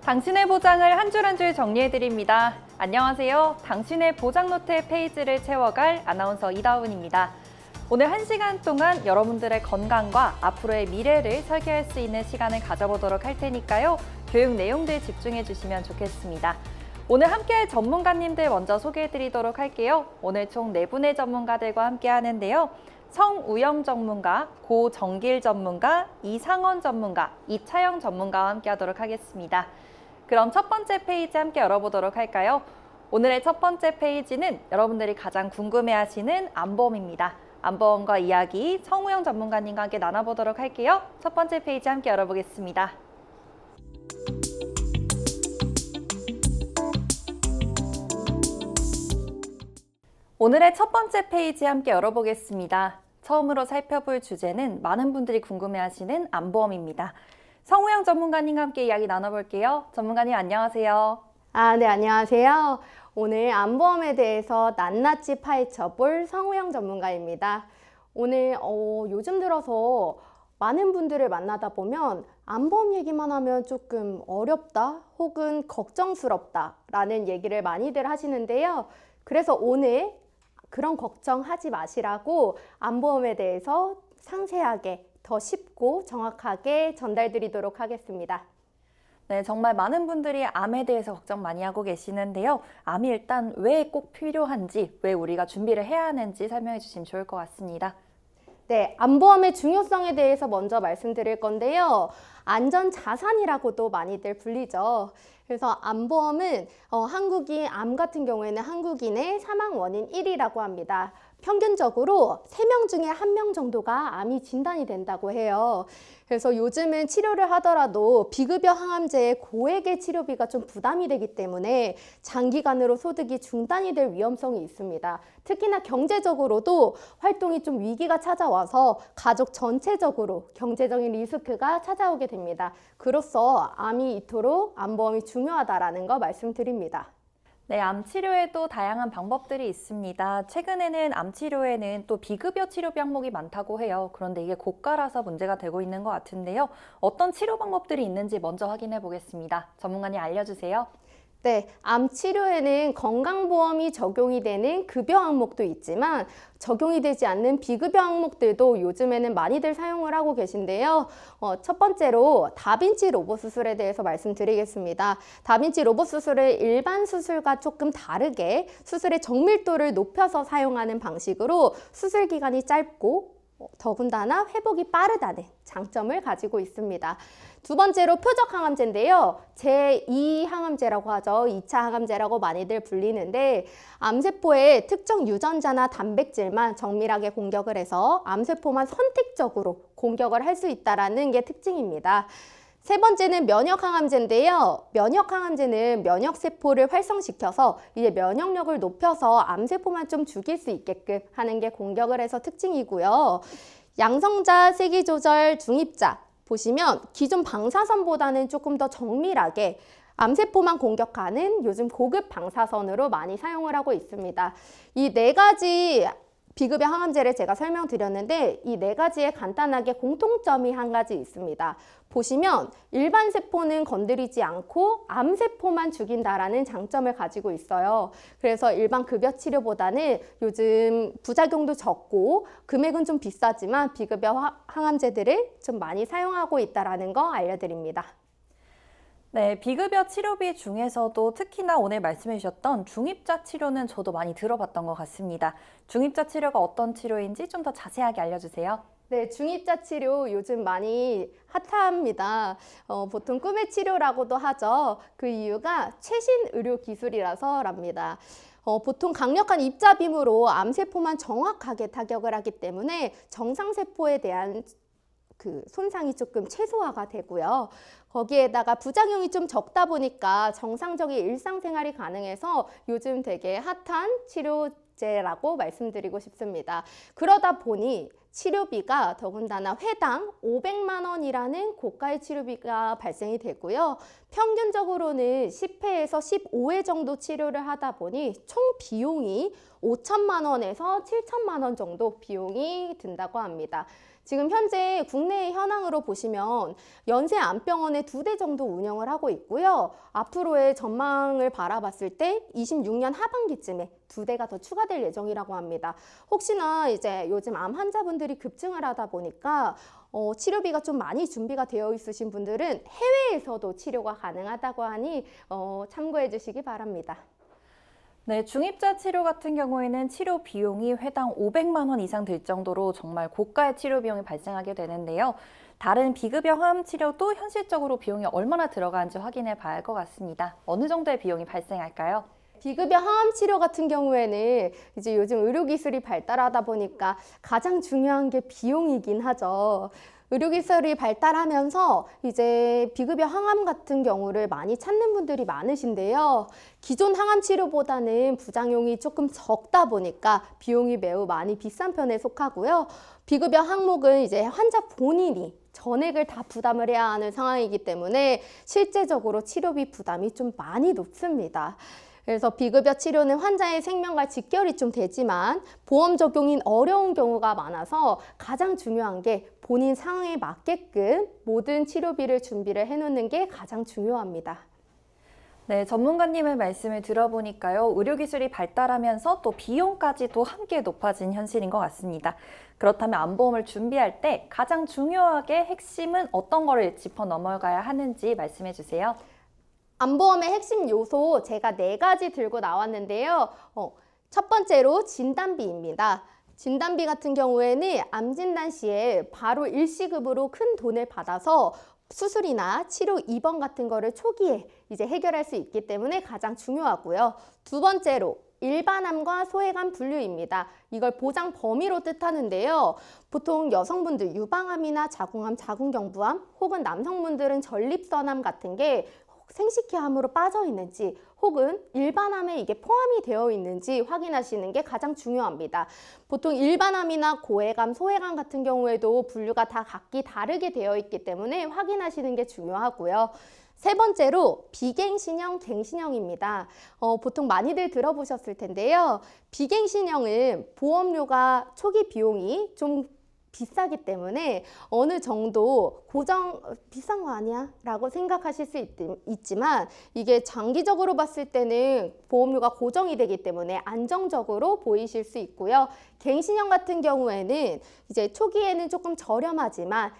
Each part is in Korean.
당신의 보장을 한 줄 한 줄 정리해드립니다. 안녕하세요. 당신의 보장 노트의 페이지를 채워갈 아나운서 이다운입니다. 오늘 1시간 동안 여러분들의 건강과 앞으로의 미래를 설계할 수 있는 시간을 가져보도록 할 테니까요. 교육 내용들 집중해 주시면 좋겠습니다. 오늘 함께할 전문가님들 먼저 소개해드리도록 할게요. 오늘 총 4분의 전문가들과 함께 하는데요. 성우영 전문가, 고정길 전문가, 이상원 전문가, 이차영 전문가와 함께 하도록 하겠습니다. 그럼 첫 번째 페이지 함께 열어보도록 할까요? 오늘의 첫 번째 페이지는 여러분들이 가장 궁금해하시는 암보험입니다. 암보험과 이야기 성우영 전문가님과 함께 나눠보도록 할게요. 첫 번째 페이지 함께 열어보겠습니다. 오늘의 첫 번째 페이지 함께 열어보겠습니다. 처음으로 살펴볼 주제는 많은 분들이 궁금해하시는 암보험입니다. 성우영 전문가님과 함께 이야기 나눠볼게요. 전문가님 안녕하세요. 네, 안녕하세요. 오늘 암보험에 대해서 낱낱이 파헤쳐볼 성우영 전문가입니다. 오늘 요즘 들어서 많은 분들을 만나다 보면 암보험 얘기만 하면 조금 어렵다 혹은 걱정스럽다 라는 얘기를 많이들 하시는데요. 그래서 오늘 그런 걱정하지 마시라고 암보험에 대해서 상세하게 더 쉽고 정확하게 전달드리도록 하겠습니다. 네, 정말 많은 분들이 암에 대해서 걱정 많이 하고 계시는데요. 암이 일단 왜 꼭 필요한지, 왜 우리가 준비를 해야 하는지 설명해 주시면 좋을 것 같습니다. 네, 암보험의 중요성에 대해서 먼저 말씀드릴 건데요. 안전자산이라고도 많이들 불리죠. 그래서 암보험은 암 같은 경우에는 한국인의 사망 원인 1위라고 합니다. 평균적으로 3명 중에 1명 정도가 암이 진단이 된다고 해요. 그래서 요즘은 치료를 하더라도 비급여 항암제의 고액의 치료비가 좀 부담이 되기 때문에 장기간으로 소득이 중단이 될 위험성이 있습니다. 특히나 경제적으로도 활동이 좀 위기가 찾아와서 가족 전체적으로 경제적인 리스크가 찾아오게 됩니다. 그로써 암이 이토록 암보험이 중요하다라는 거 말씀드립니다. 네, 암 치료에도 다양한 방법들이 있습니다. 최근에는 암 치료에는 또 비급여 치료비 항목이 많다고 해요. 그런데 이게 고가라서 문제가 되고 있는 것 같은데요. 어떤 치료 방법들이 있는지 먼저 확인해 보겠습니다. 전문가님 알려주세요. 네, 암 치료에는 건강보험이 적용이 되는 급여 항목도 있지만 적용이 되지 않는 비급여 항목들도 요즘에는 많이들 사용을 하고 계신데요. 첫 번째로 다빈치 로봇 수술에 대해서 말씀드리겠습니다. 다빈치 로봇 수술을 일반 수술과 조금 다르게 수술의 정밀도를 높여서 사용하는 방식으로 수술 기간이 짧고 더군다나 회복이 빠르다는 장점을 가지고 있습니다. 두 번째로 표적 항암제인데요. 제2 항암제라고 하죠. 2차 항암제라고 많이들 불리는데 암세포의 특정 유전자나 단백질만 정밀하게 공격을 해서 암세포만 선택적으로 공격을 할 수 있다는 게 특징입니다. 세 번째는 면역항암제인데요. 면역항암제는 면역세포를 활성시켜서 이제 면역력을 높여서 암세포만 좀 죽일 수 있게끔 하는 게 공격을 해서 특징이고요. 양성자 세기조절 중입자 보시면 기존 방사선보다는 조금 더 정밀하게 암세포만 공격하는 요즘 고급 방사선으로 많이 사용을 하고 있습니다. 이 4가지 비급여 항암제를 제가 설명드렸는데 이 4가지에 간단하게 공통점이 한 가지 있습니다. 보시면 일반 세포는 건드리지 않고 암세포만 죽인다라는 장점을 가지고 있어요. 그래서 일반 급여 치료보다는 요즘 부작용도 적고 금액은 좀 비싸지만 비급여 항암제들을 좀 많이 사용하고 있다는 거 알려드립니다. 네, 비급여 치료비 중에서도 특히나 오늘 말씀해 주셨던 중입자 치료는 저도 많이 들어봤던 것 같습니다. 중입자 치료가 어떤 치료인지 좀 더 자세하게 알려주세요. 네, 중입자 치료 요즘 많이 핫합니다. 보통 꿈의 치료라고도 하죠. 그 이유가 최신 의료 기술이라서랍니다. 보통 강력한 입자빔으로 암세포만 정확하게 타격을 하기 때문에 정상세포에 대한 손상이 조금 최소화가 되고요. 거기에다가 부작용이 좀 적다 보니까 정상적인 일상생활이 가능해서 요즘 되게 핫한 치료제라고 말씀드리고 싶습니다. 그러다 보니 치료비가 더군다나 회당 500만 원이라는 고가의 치료비가 발생이 되고요. 평균적으로는 10회에서 15회 정도 치료를 하다 보니 총 비용이 5천만 원에서 7천만 원 정도 비용이 든다고 합니다. 지금 현재 국내 현황으로 보시면 연세안병원에 2대 정도 운영을 하고 있고요. 앞으로의 전망을 바라봤을 때 26년 하반기쯤에 2대가 더 추가될 예정이라고 합니다. 혹시나 이제 요즘 암 환자분들이 급증을 하다 보니까 치료비가 좀 많이 준비가 되어 있으신 분들은 해외에서도 치료가 가능하다고 하니 참고해 주시기 바랍니다. 네, 중입자 치료 같은 경우에는 치료 비용이 회당 500만 원 이상 들 정도로 정말 고가의 치료 비용이 발생하게 되는데요. 다른 비급여 항암 치료도 현실적으로 비용이 얼마나 들어가는지 확인해 봐야 할 것 같습니다. 어느 정도의 비용이 발생할까요? 비급여 항암 치료 같은 경우에는 이제 요즘 의료기술이 발달하다 보니까 가장 중요한 게 비용이긴 하죠. 의료기술이 발달하면서 이제 비급여 항암 같은 경우를 많이 찾는 분들이 많으신데요. 기존 항암 치료보다는 부작용이 조금 적다 보니까 비용이 매우 많이 비싼 편에 속하고요. 비급여 항목은 이제 환자 본인이 전액을 다 부담을 해야 하는 상황이기 때문에 실제적으로 치료비 부담이 좀 많이 높습니다. 그래서 비급여 치료는 환자의 생명과 직결이 좀 되지만 보험 적용이 어려운 경우가 많아서 가장 중요한 게 본인 상황에 맞게끔 모든 치료비를 준비를 해놓는 게 가장 중요합니다. 네, 전문가님의 말씀을 들어보니까요. 의료기술이 발달하면서 또 비용까지도 함께 높아진 현실인 것 같습니다. 그렇다면 암보험을 준비할 때 가장 중요하게 핵심은 어떤 거를 짚어 넘어가야 하는지 말씀해 주세요. 암보험의 핵심 요소 제가 4가지 들고 나왔는데요. 첫 번째로 진단비입니다. 진단비 같은 경우에는 암 진단 시에 바로 일시급으로 큰 돈을 받아서 수술이나 치료 입원 같은 거를 초기에 이제 해결할 수 있기 때문에 가장 중요하고요. 두 번째로 일반암과 소액암 분류입니다. 이걸 보장 범위로 뜻하는데요. 보통 여성분들 유방암이나 자궁암, 자궁경부암 혹은 남성분들은 전립선암 같은 게 생식기암으로 빠져 있는지 혹은 일반암에 이게 포함이 되어 있는지 확인하시는 게 가장 중요합니다. 보통 일반암이나 고액암, 소액암 같은 경우에도 분류가 다 각기 다르게 되어 있기 때문에 확인하시는 게 중요하고요. 세 번째로 비갱신형, 갱신형입니다. 보통 많이들 들어보셨을 텐데요. 비갱신형은 보험료가 초기 비용이 좀 비싸기 때문에 어느 정도 비싼 거 아니야? 라고 생각하실 수 있지만 이게 장기적으로 봤을 때는 보험료가 고정이 되기 때문에 안정적으로 보이실 수 있고요. 갱신형 같은 경우에는 이제 초기에는 조금 저렴하지만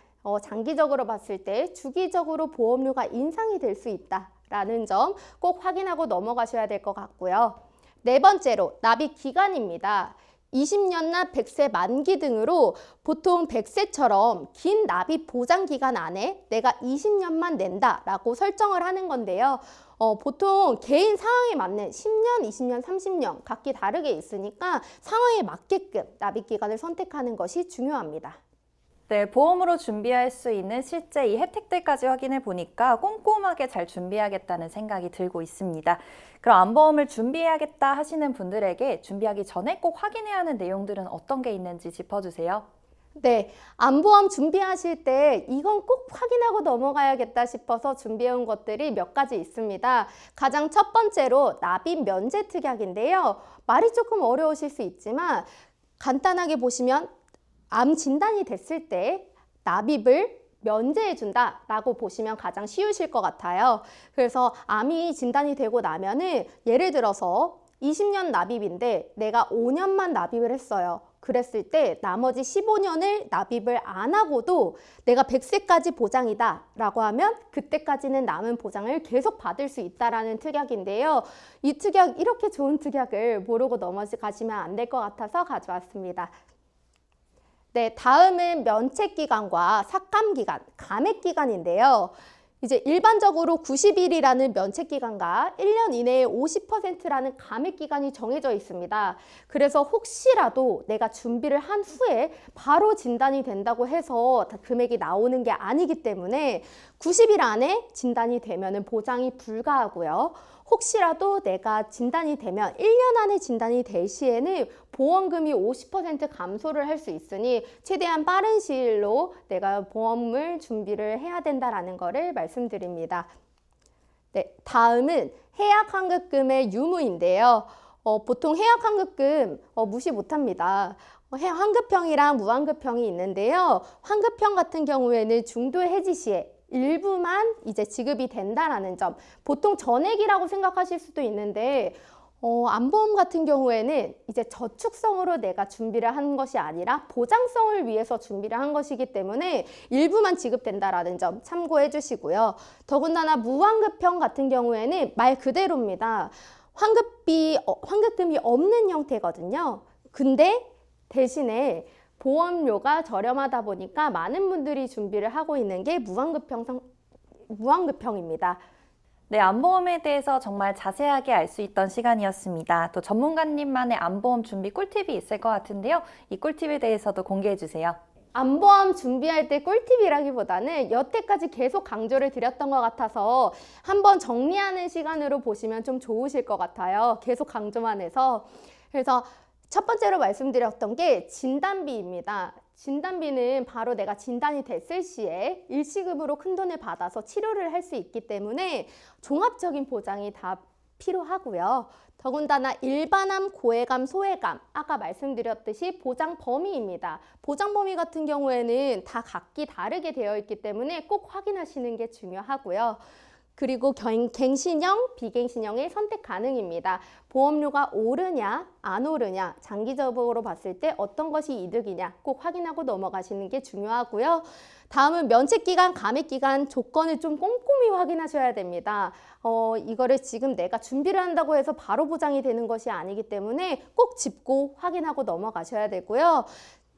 장기적으로 봤을 때 주기적으로 보험료가 인상이 될 수 있다라는 점 꼭 확인하고 넘어가셔야 될 것 같고요. 네 번째로 납입 기간입니다. 20년나 100세 만기 등으로 보통 100세처럼 긴 납입 보장 기간 안에 내가 20년만 낸다라고 설정을 하는 건데요. 보통 개인 상황에 맞는 10년, 20년, 30년 각기 다르게 있으니까 상황에 맞게끔 납입 기간을 선택하는 것이 중요합니다. 네, 보험으로 준비할 수 있는 실제 이 혜택들까지 확인해 보니까 꼼꼼하게 잘 준비하겠다는 생각이 들고 있습니다. 그럼 암보험을 준비해야겠다 하시는 분들에게 준비하기 전에 꼭 확인해야 하는 내용들은 어떤 게 있는지 짚어주세요. 네, 암보험 준비하실 때 이건 꼭 확인하고 넘어가야겠다 싶어서 준비해온 것들이 몇 가지 있습니다. 가장 첫 번째로 납입 면제 특약인데요. 말이 조금 어려우실 수 있지만 간단하게 보시면 암 진단이 됐을 때 납입을 면제해준다라고 보시면 가장 쉬우실 것 같아요. 그래서 암이 진단이 되고 나면은 예를 들어서 20년 납입인데 내가 5년만 납입을 했어요. 그랬을 때 나머지 15년을 납입을 안 하고도 내가 100세까지 보장이다 라고 하면 그때까지는 남은 보장을 계속 받을 수 있다라는 특약인데요. 이 특약, 이렇게 좋은 특약을 모르고 넘어가시면 안 될 것 같아서 가져왔습니다. 네, 다음은 면책기간과 삭감기간, 감액기간인데요. 이제 일반적으로 90일이라는 면책기간과 1년 이내에 50%라는 감액기간이 정해져 있습니다. 그래서 혹시라도 내가 준비를 한 후에 바로 진단이 된다고 해서 금액이 나오는 게 아니기 때문에 90일 안에 진단이 되면 보장이 불가하고요. 혹시라도 내가 진단이 되면 1년 안에 진단이 될 시에는 보험금이 50% 감소를 할 수 있으니 최대한 빠른 시일로 내가 보험을 준비를 해야 된다는 것을 말씀드립니다. 네, 다음은 해약 환급금의 유무인데요. 보통 해약 환급금 무시 못합니다. 해약 환급형이랑 무환급형이 있는데요. 환급형 같은 경우에는 중도 해지 시에 일부만 이제 지급이 된다라는 점. 보통 전액이라고 생각하실 수도 있는데 암보험 같은 경우에는 이제 저축성으로 내가 준비를 한 것이 아니라 보장성을 위해서 준비를 한 것이기 때문에 일부만 지급된다라는 점 참고해 주시고요. 더군다나 무환급형 같은 경우에는 말 그대로입니다. 환급금이 없는 형태거든요. 근데 대신에 보험료가 저렴하다 보니까 많은 분들이 준비를 하고 있는 게 무환급형입니다. 네, 암보험에 대해서 정말 자세하게 알 수 있던 시간이었습니다. 또 전문가님만의 암보험 준비 꿀팁이 있을 것 같은데요. 이 꿀팁에 대해서도 공개해 주세요. 암보험 준비할 때 꿀팁이라기보다는 여태까지 계속 강조를 드렸던 것 같아서 한번 정리하는 시간으로 보시면 좀 좋으실 것 같아요. 계속 강조만 해서. 그래서 첫 번째로 말씀드렸던 게 진단비입니다. 진단비는 바로 내가 진단이 됐을 시에 일시금으로 큰돈을 받아서 치료를 할 수 있기 때문에 종합적인 보장이 다 필요하고요. 더군다나 일반암, 고해감, 소해감 아까 말씀드렸듯이 보장 범위입니다. 보장 범위 같은 경우에는 다 각기 다르게 되어 있기 때문에 꼭 확인하시는 게 중요하고요. 그리고 갱신형, 비갱신형의 선택 가능입니다. 보험료가 오르냐, 안 오르냐, 장기적으로 봤을 때 어떤 것이 이득이냐 꼭 확인하고 넘어가시는 게 중요하고요. 다음은 면책기간, 감액기간 조건을 좀 꼼꼼히 확인하셔야 됩니다. 이거를 지금 내가 준비를 한다고 해서 바로 보장이 되는 것이 아니기 때문에 꼭 짚고 확인하고 넘어가셔야 되고요.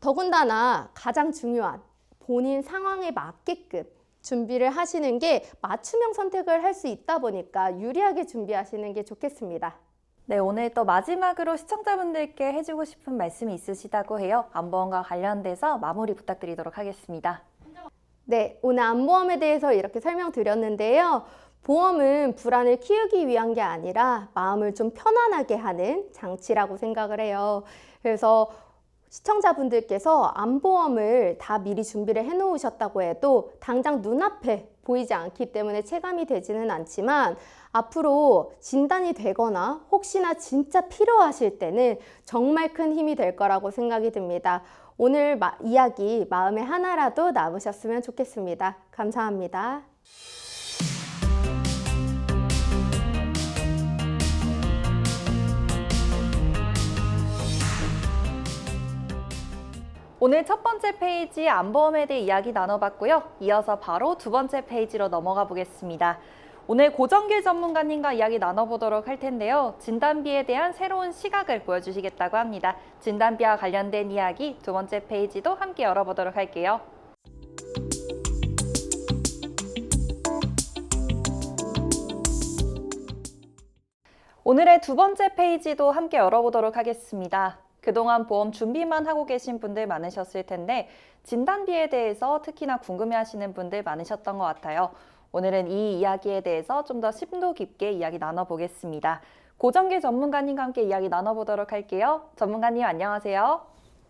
더군다나 가장 중요한 본인 상황에 맞게끔 준비를 하시는 게 맞춤형 선택을 할 수 있다 보니까 유리하게 준비하시는 게 좋겠습니다. 네, 오늘 또 마지막으로 시청자분들께 해주고 싶은 말씀이 있으시다고 해요. 암보험과 관련돼서 마무리 부탁드리도록 하겠습니다. 네, 오늘 암보험에 대해서 이렇게 설명드렸는데요. 보험은 불안을 키우기 위한 게 아니라 마음을 좀 편안하게 하는 장치라고 생각을 해요. 그래서 시청자분들께서 암보험을 다 미리 준비를 해 놓으셨다고 해도 당장 눈앞에 보이지 않기 때문에 체감이 되지는 않지만 앞으로 진단이 되거나 혹시나 진짜 필요하실 때는 정말 큰 힘이 될 거라고 생각이 듭니다. 오늘 이야기 마음에 하나라도 남으셨으면 좋겠습니다. 감사합니다. 오늘 첫 번째 페이지 암보험에 대해 이야기 나눠봤고요. 이어서 바로 두 번째 페이지로 넘어가 보겠습니다. 오늘 고정길 전문가님과 이야기 나눠보도록 할 텐데요. 진단비에 대한 새로운 시각을 보여주시겠다고 합니다. 진단비와 관련된 이야기 두 번째 페이지도 함께 열어보도록 할게요. 오늘의 두 번째 페이지도 함께 열어보도록 하겠습니다. 그동안 보험 준비만 하고 계신 분들 많으셨을 텐데 진단비에 대해서 특히나 궁금해하시는 분들 많으셨던 것 같아요. 오늘은 이 이야기에 대해서 좀 더 심도 깊게 이야기 나눠보겠습니다. 고정길 전문가님과 함께 이야기 나눠보도록 할게요. 전문가님 안녕하세요.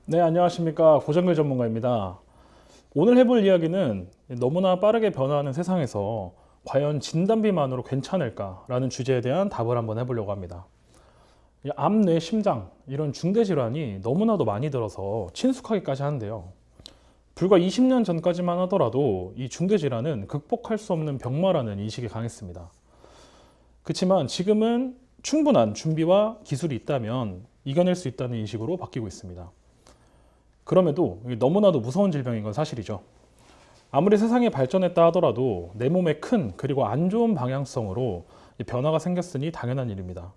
네, 안녕하십니까. 고정길 전문가입니다. 오늘 해볼 이야기는 너무나 빠르게 변화하는 세상에서 과연 진단비만으로 괜찮을까라는 주제에 대한 답을 한번 해보려고 합니다. 암, 뇌, 심장 이런 중대 질환이 너무나도 많이 들어서 친숙하기까지 하는데요. 불과 20년 전까지만 하더라도 이 중대 질환은 극복할 수 없는 병마라는 인식이 강했습니다. 그렇지만 지금은 충분한 준비와 기술이 있다면 이겨낼 수 있다는 인식으로 바뀌고 있습니다. 그럼에도 너무나도 무서운 질병인 건 사실이죠. 아무리 세상이 발전했다 하더라도 내 몸에 큰 그리고 안 좋은 방향성으로 변화가 생겼으니 당연한 일입니다.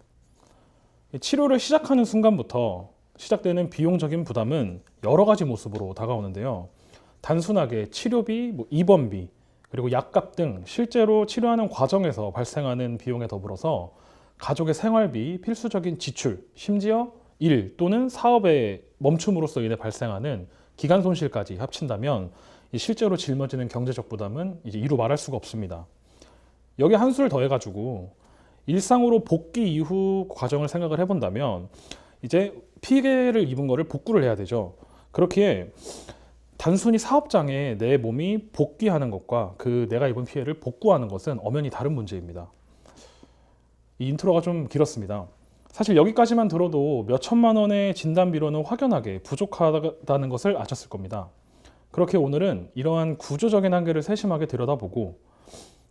치료를 시작하는 순간부터 시작되는 비용적인 부담은 여러 가지 모습으로 다가오는데요. 단순하게 치료비, 입원비, 그리고 약값 등 실제로 치료하는 과정에서 발생하는 비용에 더불어서 가족의 생활비, 필수적인 지출, 심지어 일 또는 사업의 멈춤으로써 인해 발생하는 기간 손실까지 합친다면 실제로 짊어지는 경제적 부담은 이제 이루 말할 수가 없습니다. 여기 한 수를 더해가지고 일상으로 복귀 이후 과정을 생각을 해본다면 이제 피해를 입은 거를 복구를 해야 되죠. 그렇기에 단순히 사업장에 내 몸이 복귀하는 것과 그 내가 입은 피해를 복구하는 것은 엄연히 다른 문제입니다. 이 인트로가 좀 길었습니다. 사실 여기까지만 들어도 몇 천만 원의 진단비로는 확연하게 부족하다는 것을 아셨을 겁니다. 그렇게 오늘은 이러한 구조적인 한계를 세심하게 들여다보고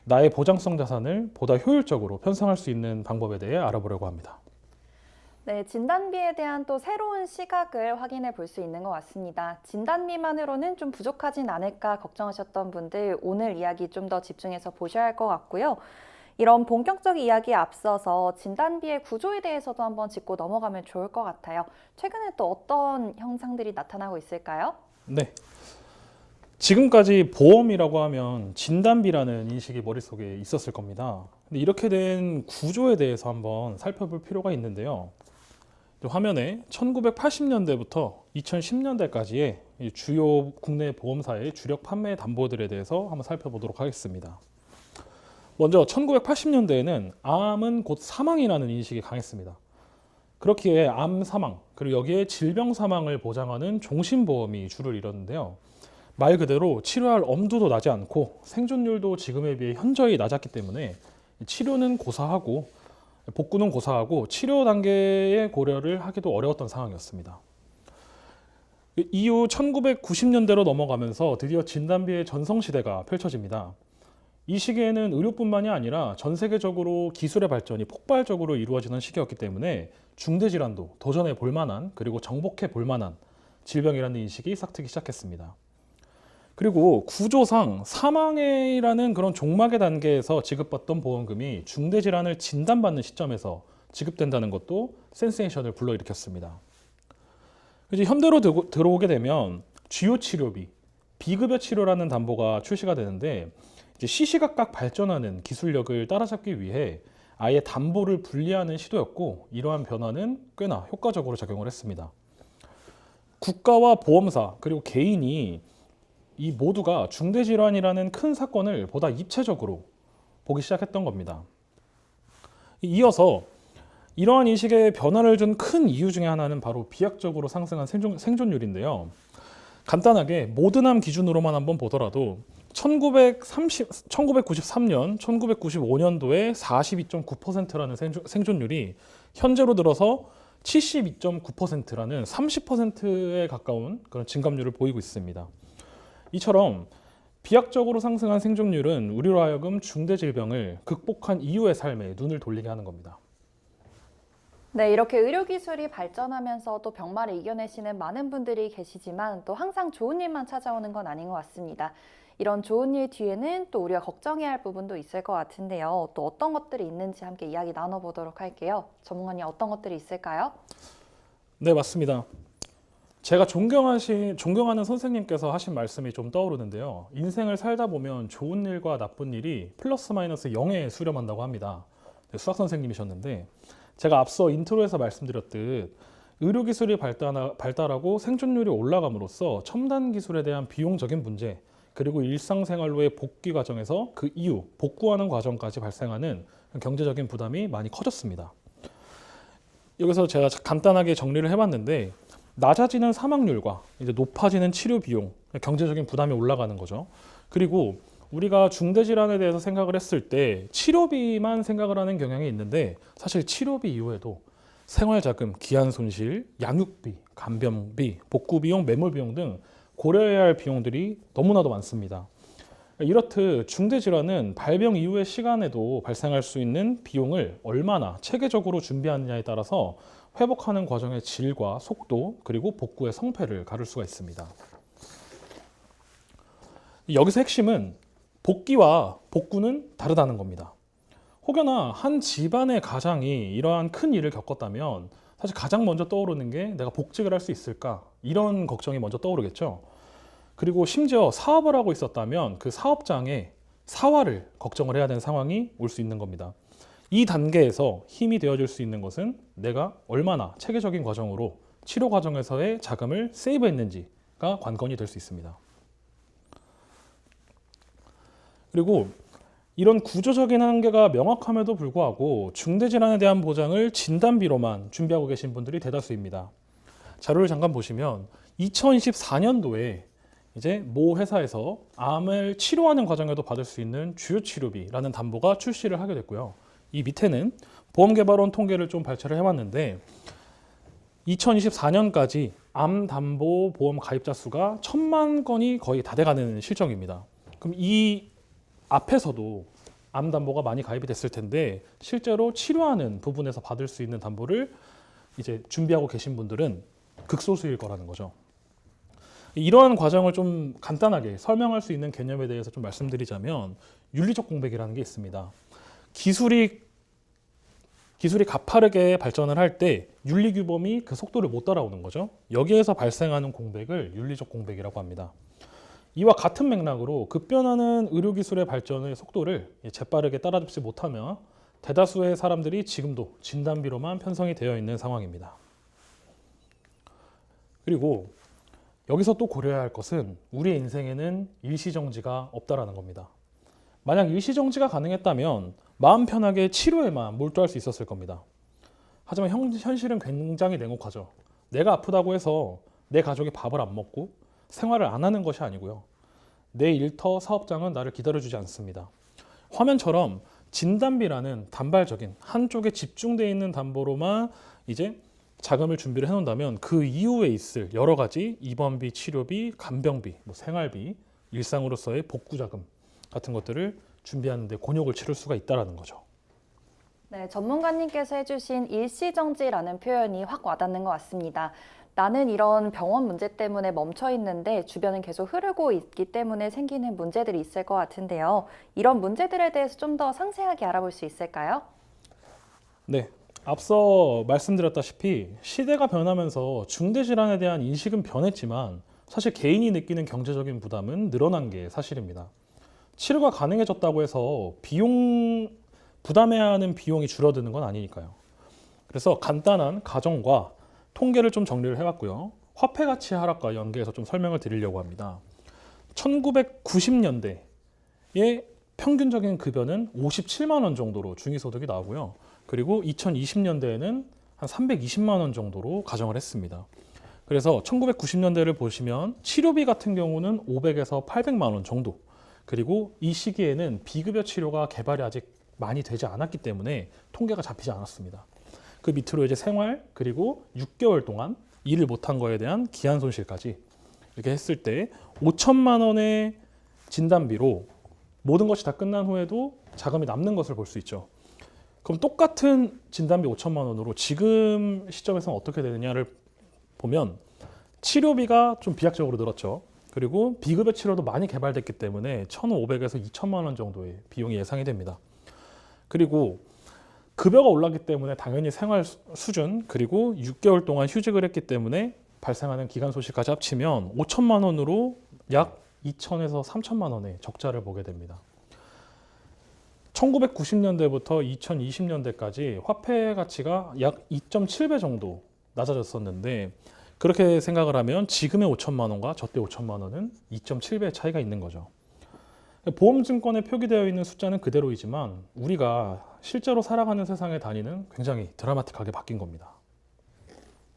나의 보장성 자산을 보다 효율적으로 편성할 수 있는 방법에 대해 알아보려고 합니다. 네, 진단비에 대한 또 새로운 시각을 확인해 볼 수 있는 것 같습니다. 진단비만으로는 좀 부족하진 않을까 걱정하셨던 분들 오늘 이야기 좀 더 집중해서 보셔야 할 것 같고요. 이런 본격적 이야기에 앞서서 진단비의 구조에 대해서도 한번 짚고 넘어가면 좋을 것 같아요. 최근에 또 어떤 형상들이 나타나고 있을까요? 네. 지금까지 보험이라고 하면 진단비라는 인식이 머릿속에 있었을 겁니다. 근데 이렇게 된 구조에 대해서 한번 살펴볼 필요가 있는데요. 화면에 1980년대부터 2010년대까지의 주요 국내 보험사의 주력 판매 담보들에 대해서 한번 살펴보도록 하겠습니다. 먼저 1980년대에는 암은 곧 사망이라는 인식이 강했습니다. 그렇기에 암 사망, 그리고 여기에 질병 사망을 보장하는 종신보험이 주를 이뤘는데요. 말 그대로 치료할 엄두도 나지 않고 생존율도 지금에 비해 현저히 낮았기 때문에 치료는 고사하고 복구는 고사하고 치료 단계의 고려를 하기도 어려웠던 상황이었습니다. 이후 1990년대로 넘어가면서 드디어 진단비의 전성시대가 펼쳐집니다. 이 시기에는 의료뿐만이 아니라 전 세계적으로 기술의 발전이 폭발적으로 이루어지는 시기였기 때문에 중대질환도 도전해 볼 만한 그리고 정복해 볼 만한 질병이라는 인식이 싹트기 시작했습니다. 그리고 구조상 사망이라는 그런 종막의 단계에서 지급받던 보험금이 중대질환을 진단받는 시점에서 지급된다는 것도 센세이션을 불러일으켰습니다. 이제 현대로 들어오게 되면 주요 치료비, 비급여 치료라는 담보가 출시가 되는데 이제 시시각각 발전하는 기술력을 따라잡기 위해 아예 담보를 분리하는 시도였고 이러한 변화는 꽤나 효과적으로 작용을 했습니다. 국가와 보험사 그리고 개인이 이 모두가 중대질환이라는 큰 사건을 보다 입체적으로 보기 시작했던 겁니다. 이어서 이러한 인식의 변화를 준 큰 이유 중에 하나는 바로 비약적으로 상승한 생존율인데요. 간단하게 모든 암 기준으로만 한번 보더라도 1993년, 1995년도에 42.9%라는 생존율이 현재로 들어서 72.9%라는 30%에 가까운 그런 증감률을 보이고 있습니다. 이처럼 비약적으로 상승한 생존율은 우리로 하여금 중대질병을 극복한 이후의 삶에 눈을 돌리게 하는 겁니다. 네, 이렇게 의료기술이 발전하면서 또 병마를 이겨내시는 많은 분들이 계시지만 또 항상 좋은 일만 찾아오는 건 아닌 것 같습니다. 이런 좋은 일 뒤에는 또 우리가 걱정해야 할 부분도 있을 것 같은데요. 또 어떤 것들이 있는지 함께 이야기 나눠보도록 할게요. 전문가님 어떤 것들이 있을까요? 네, 맞습니다. 제가 존경하는 선생님께서 하신 말씀이 좀 떠오르는데요. 인생을 살다 보면 좋은 일과 나쁜 일이 플러스 마이너스 0에 수렴한다고 합니다. 수학 선생님이셨는데 제가 앞서 인트로에서 말씀드렸듯 의료기술이 발달하고 생존율이 올라감으로써 첨단 기술에 대한 비용적인 문제 그리고 일상생활로의 복귀 과정에서 그 이후 복구하는 과정까지 발생하는 경제적인 부담이 많이 커졌습니다. 여기서 제가 간단하게 정리를 해봤는데 낮아지는 사망률과 이제 높아지는 치료 비용, 경제적인 부담이 올라가는 거죠. 그리고 우리가 중대질환에 대해서 생각을 했을 때 치료비만 생각을 하는 경향이 있는데 사실 치료비 이후에도 생활자금, 기한손실, 양육비, 간병비, 복구비용, 매몰비용 등 고려해야 할 비용들이 너무나도 많습니다. 이렇듯 중대질환은 발병 이후의 시간에도 발생할 수 있는 비용을 얼마나 체계적으로 준비하느냐에 따라서 회복하는 과정의 질과 속도 그리고 복구의 성패를 가를 수가 있습니다. 여기서 핵심은 복귀와 복구는 다르다는 겁니다. 혹여나 한 집안의 가장이 이러한 큰 일을 겪었다면 사실 가장 먼저 떠오르는 게 내가 복직을 할 수 있을까? 이런 걱정이 먼저 떠오르겠죠. 그리고 심지어 사업을 하고 있었다면 그 사업장의 사활을 걱정을 해야 되는 상황이 올 수 있는 겁니다. 이 단계에서 힘이 되어줄 수 있는 것은 내가 얼마나 체계적인 과정으로 치료 과정에서의 자금을 세이브했는지가 관건이 될 수 있습니다. 그리고 이런 구조적인 한계가 명확함에도 불구하고 중대질환에 대한 보장을 진단비로만 준비하고 계신 분들이 대다수입니다. 자료를 잠깐 보시면 2024년도에 이제 모 회사에서 암을 치료하는 과정에도 받을 수 있는 주요 치료비라는 담보가 출시를 하게 됐고요. 이 밑에는 보험개발원 통계를 좀 발췌를 해왔는데 2024년까지 암담보보험 가입자 수가 1,000만 건이 거의 다 돼가는 실정입니다. 그럼 이 앞에서도 암담보가 많이 가입이 됐을 텐데 실제로 치료하는 부분에서 받을 수 있는 담보를 이제 준비하고 계신 분들은 극소수일 거라는 거죠. 이러한 과정을 좀 간단하게 설명할 수 있는 개념에 대해서 좀 말씀드리자면 윤리적 공백이라는 게 있습니다. 기술이 가파르게 발전을 할 때 윤리규범이 그 속도를 못 따라오는 거죠. 여기에서 발생하는 공백을 윤리적 공백이라고 합니다. 이와 같은 맥락으로 급변하는 의료기술의 발전의 속도를 재빠르게 따라잡지 못하며 대다수의 사람들이 지금도 진단비로만 편성이 되어 있는 상황입니다. 그리고 여기서 또 고려해야 할 것은 우리의 인생에는 일시정지가 없다라는 겁니다. 만약 일시정지가 가능했다면 마음 편하게 치료에만 몰두할 수 있었을 겁니다. 하지만 현실은 굉장히 냉혹하죠. 내가 아프다고 해서 내 가족이 밥을 안 먹고 생활을 안 하는 것이 아니고요. 내 일터 사업장은 나를 기다려주지 않습니다. 화면처럼 진단비라는 단발적인 한쪽에 집중되어 있는 담보로만 이제 자금을 준비를 해놓는다면 그 이후에 있을 여러 가지 입원비, 치료비, 간병비, 생활비, 일상으로서의 복구자금 같은 것들을 준비하는 데 곤욕을 치를 수가 있다는 거죠. 네, 전문가님께서 해주신 일시정지라는 표현이 확 와닿는 것 같습니다. 나는 이런 병원 문제 때문에 멈춰 있는데 주변은 계속 흐르고 있기 때문에 생기는 문제들이 있을 것 같은데요. 이런 문제들에 대해서 좀 더 상세하게 알아볼 수 있을까요? 네, 앞서 말씀드렸다시피 시대가 변하면서 중대질환에 대한 인식은 변했지만 사실 개인이 느끼는 경제적인 부담은 늘어난 게 사실입니다. 치료가 가능해졌다고 해서 부담해야 하는 비용이 줄어드는 건 아니니까요. 그래서 간단한 가정과 통계를 좀 정리를 해봤고요. 화폐 가치 하락과 연계해서 좀 설명을 드리려고 합니다. 1990년대의 평균적인 급여는 57만 원 정도로 중위소득이 나오고요. 그리고 2020년대에는 한 320만 원 정도로 가정을 했습니다. 그래서 1990년대를 보시면 치료비 같은 경우는 500에서 800만 원 정도. 그리고 이 시기에는 비급여 치료가 개발이 아직 많이 되지 않았기 때문에 통계가 잡히지 않았습니다. 그 밑으로 이제 생활 그리고 6개월 동안 일을 못한 거에 대한 기한 손실까지 이렇게 했을 때 5천만 원의 진단비로 모든 것이 다 끝난 후에도 자금이 남는 것을 볼 수 있죠. 그럼 똑같은 진단비 5천만 원으로 지금 시점에서는 어떻게 되느냐를 보면 치료비가 좀 비약적으로 늘었죠. 그리고 비급여 치료도 많이 개발됐기 때문에 1,500에서 2천만 원 정도의 비용이 예상이 됩니다. 그리고 급여가 올랐기 때문에 당연히 생활 수준 그리고 6개월 동안 휴직을 했기 때문에 발생하는 기간 소실까지 합치면 5천만 원으로 약 2천에서 3천만 원의 적자를 보게 됩니다. 1990년대부터 2020년대까지 화폐 가치가 약 2.7배 정도 낮아졌었는데 그렇게 생각을 하면 지금의 5천만 원과 저때 5천만 원은 2.7배의 차이가 있는 거죠. 보험증권에 표기되어 있는 숫자는 그대로이지만 우리가 실제로 살아가는 세상의 단위는 굉장히 드라마틱하게 바뀐 겁니다.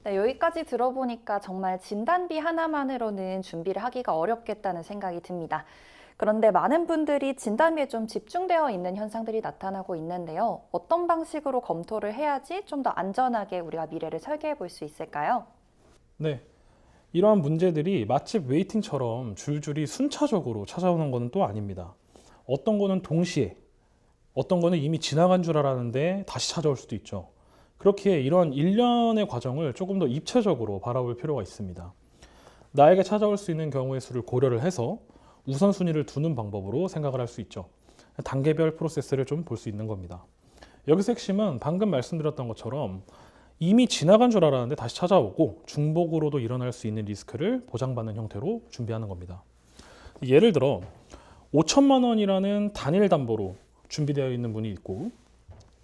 네, 여기까지 들어보니까 정말 진단비 하나만으로는 준비를 하기가 어렵겠다는 생각이 듭니다. 그런데 많은 분들이 진단비에 좀 집중되어 있는 현상들이 나타나고 있는데요. 어떤 방식으로 검토를 해야지 좀 더 안전하게 우리가 미래를 설계해 볼 수 있을까요? 네, 이러한 문제들이 마치 웨이팅처럼 줄줄이 순차적으로 찾아오는 것은 또 아닙니다. 어떤 거는 동시에, 어떤 거는 이미 지나간 줄 알았는데 다시 찾아올 수도 있죠. 그렇기에 이런 일련의 과정을 조금 더 입체적으로 바라볼 필요가 있습니다. 나에게 찾아올 수 있는 경우의 수를 고려를 해서 우선순위를 두는 방법으로 생각을 할 수 있죠. 단계별 프로세스를 좀 볼 수 있는 겁니다. 여기서 핵심은 방금 말씀드렸던 것처럼 이미 지나간 줄 알았는데 다시 찾아오고 중복으로도 일어날 수 있는 리스크를 보장받는 형태로 준비하는 겁니다. 예를 들어 5천만 원이라는 단일 담보로 준비되어 있는 분이 있고